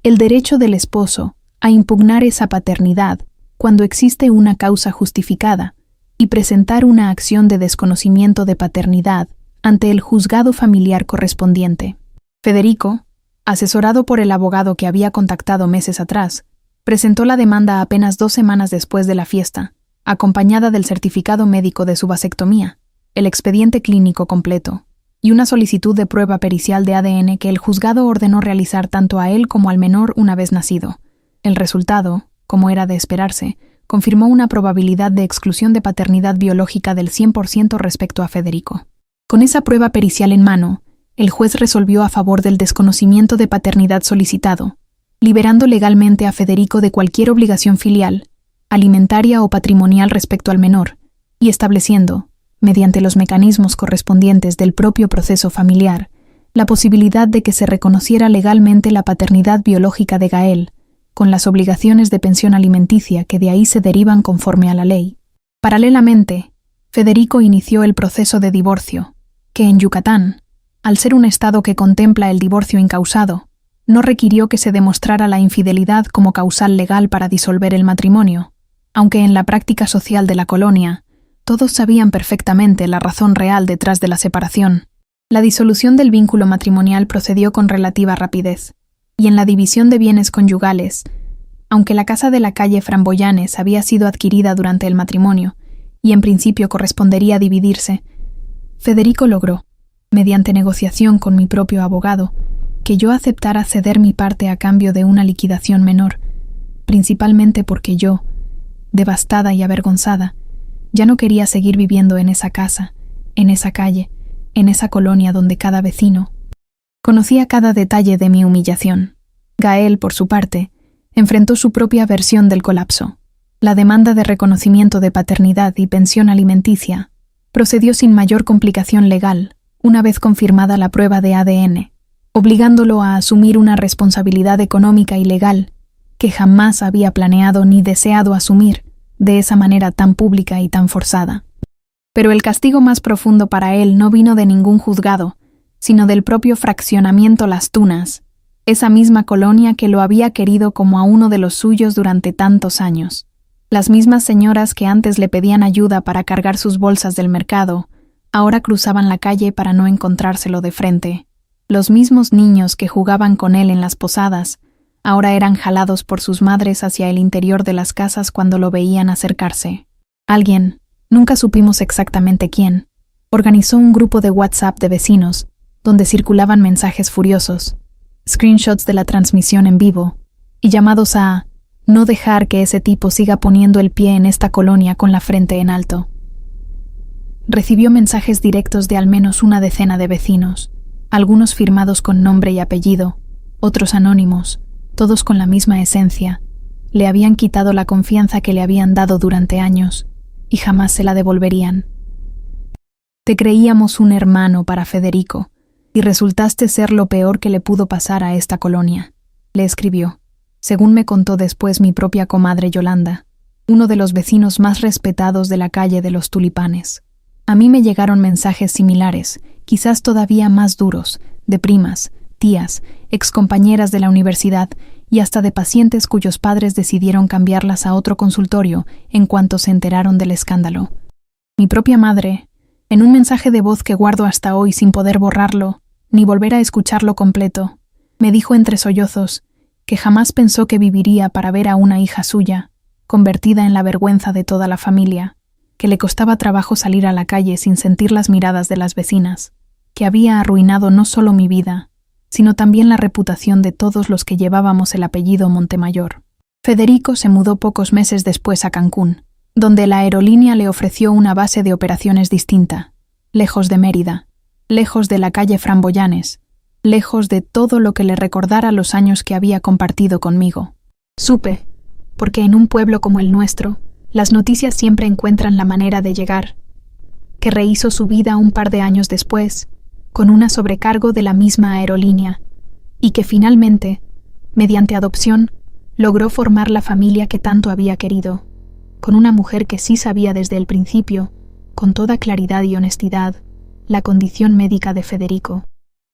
el derecho del esposo a impugnar esa paternidad cuando existe una causa justificada y presentar una acción de desconocimiento de paternidad ante el juzgado familiar correspondiente. Federico, asesorado por el abogado que había contactado meses atrás, presentó la demanda apenas 2 semanas después de la fiesta, acompañada del certificado médico de su vasectomía, el expediente clínico completo y una solicitud de prueba pericial de ADN que el juzgado ordenó realizar tanto a él como al menor una vez nacido. El resultado, como era de esperarse, confirmó una probabilidad de exclusión de paternidad biológica del 100% respecto a Federico. Con esa prueba pericial en mano, el juez resolvió a favor del desconocimiento de paternidad solicitado, liberando legalmente a Federico de cualquier obligación filial, alimentaria o patrimonial respecto al menor, y estableciendo, mediante los mecanismos correspondientes del propio proceso familiar, la posibilidad de que se reconociera legalmente la paternidad biológica de Gael, con las obligaciones de pensión alimenticia que de ahí se derivan conforme a la ley. Paralelamente, Federico inició el proceso de divorcio, que en Yucatán, al ser un estado que contempla el divorcio incausado, no requirió que se demostrara la infidelidad como causal legal para disolver el matrimonio, aunque en la práctica social de la colonia, todos sabían perfectamente la razón real detrás de la separación. La disolución del vínculo matrimonial procedió con relativa rapidez, y en la división de bienes conyugales, aunque la casa de la calle Framboyanes había sido adquirida durante el matrimonio, y en principio correspondería dividirse, Federico logró, mediante negociación con mi propio abogado, que yo aceptara ceder mi parte a cambio de una liquidación menor, principalmente porque yo, devastada y avergonzada, ya no quería seguir viviendo en esa casa, en esa calle, en esa colonia donde cada vecino conocía cada detalle de mi humillación. Gael, por su parte, enfrentó su propia versión del colapso. La demanda de reconocimiento de paternidad y pensión alimenticia procedió sin mayor complicación legal, una vez confirmada la prueba de ADN, obligándolo a asumir una responsabilidad económica y legal que jamás había planeado ni deseado asumir de esa manera tan pública y tan forzada. Pero el castigo más profundo para él no vino de ningún juzgado, sino del propio fraccionamiento Las Tunas, esa misma colonia que lo había querido como a uno de los suyos durante tantos años. Las mismas señoras que antes le pedían ayuda para cargar sus bolsas del mercado, ahora cruzaban la calle para no encontrárselo de frente. Los mismos niños que jugaban con él en las posadas, ahora eran jalados por sus madres hacia el interior de las casas cuando lo veían acercarse. Alguien, nunca supimos exactamente quién, organizó un grupo de WhatsApp de vecinos, donde circulaban mensajes furiosos, screenshots de la transmisión en vivo, y llamados a no dejar que ese tipo siga poniendo el pie en esta colonia con la frente en alto. Recibió mensajes directos de al menos una decena de vecinos, algunos firmados con nombre y apellido, otros anónimos, todos con la misma esencia. Le habían quitado la confianza que le habían dado durante años, y jamás se la devolverían. Te creíamos un hermano para Federico, y resultaste ser lo peor que le pudo pasar a esta colonia, le escribió, según me contó después mi propia comadre Yolanda, uno de los vecinos más respetados de la calle de los Tulipanes. A mí me llegaron mensajes similares, quizás todavía más duros, de primas, tías, excompañeras de la universidad y hasta de pacientes cuyos padres decidieron cambiarlas a otro consultorio en cuanto se enteraron del escándalo. Mi propia madre, en un mensaje de voz que guardo hasta hoy sin poder borrarlo, ni volver a escucharlo completo, me dijo entre sollozos que jamás pensó que viviría para ver a una hija suya, convertida en la vergüenza de toda la familia, que le costaba trabajo salir a la calle sin sentir las miradas de las vecinas, que había arruinado no solo mi vida, sino también la reputación de todos los que llevábamos el apellido Montemayor. Federico se mudó pocos meses después a Cancún, donde la aerolínea le ofreció una base de operaciones distinta, lejos de Mérida, lejos de la calle Framboyanes, lejos de todo lo que le recordara los años que había compartido conmigo. Supe, porque en un pueblo como el nuestro, las noticias siempre encuentran la manera de llegar, que rehizo su vida un par de años después, con una sobrecargo de la misma aerolínea, y que finalmente, mediante adopción, logró formar la familia que tanto había querido, con una mujer que sí sabía desde el principio, con toda claridad y honestidad, la condición médica de Federico.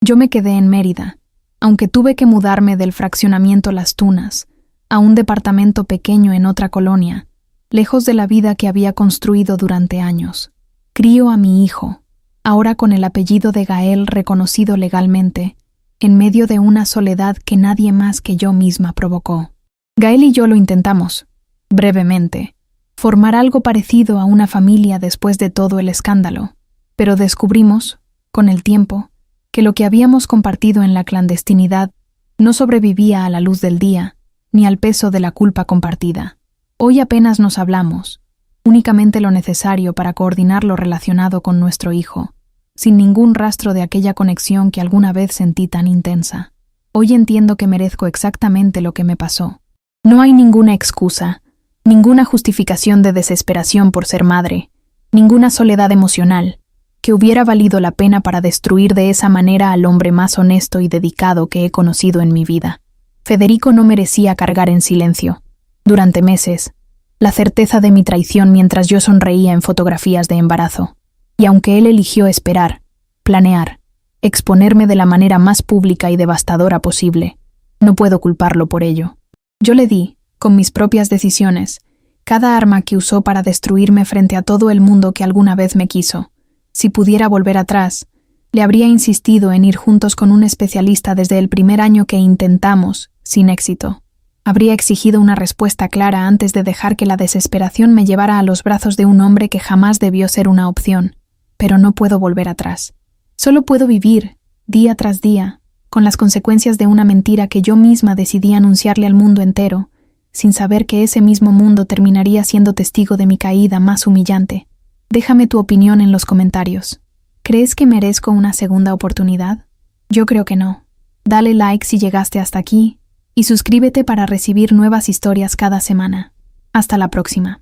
Yo me quedé en Mérida, aunque tuve que mudarme del fraccionamiento Las Tunas a un departamento pequeño en otra colonia, lejos de la vida que había construido durante años. Crío a mi hijo, ahora con el apellido de Gael reconocido legalmente, en medio de una soledad que nadie más que yo misma provocó. Gael y yo lo intentamos, brevemente, formar algo parecido a una familia después de todo el escándalo, pero descubrimos, con el tiempo, que lo que habíamos compartido en la clandestinidad no sobrevivía a la luz del día, ni al peso de la culpa compartida. Hoy apenas nos hablamos, únicamente lo necesario para coordinar lo relacionado con nuestro hijo, sin ningún rastro de aquella conexión que alguna vez sentí tan intensa. Hoy entiendo que merezco exactamente lo que me pasó. No hay ninguna excusa, ninguna justificación de desesperación por ser madre, ninguna soledad emocional, que hubiera valido la pena para destruir de esa manera al hombre más honesto y dedicado que he conocido en mi vida. Federico no merecía cargar en silencio, durante meses, la certeza de mi traición mientras yo sonreía en fotografías de embarazo. Y aunque él eligió esperar, planear, exponerme de la manera más pública y devastadora posible, no puedo culparlo por ello. Yo le di, con mis propias decisiones, cada arma que usó para destruirme frente a todo el mundo que alguna vez me quiso. Si pudiera volver atrás, le habría insistido en ir juntos con un especialista desde el primer año que intentamos, sin éxito. Habría exigido una respuesta clara antes de dejar que la desesperación me llevara a los brazos de un hombre que jamás debió ser una opción. Pero no puedo volver atrás. Solo puedo vivir, día tras día, con las consecuencias de una mentira que yo misma decidí anunciarle al mundo entero, sin saber que ese mismo mundo terminaría siendo testigo de mi caída más humillante. Déjame tu opinión en los comentarios. ¿Crees que merezco una segunda oportunidad? Yo creo que no. Dale like si llegaste hasta aquí y suscríbete para recibir nuevas historias cada semana. Hasta la próxima.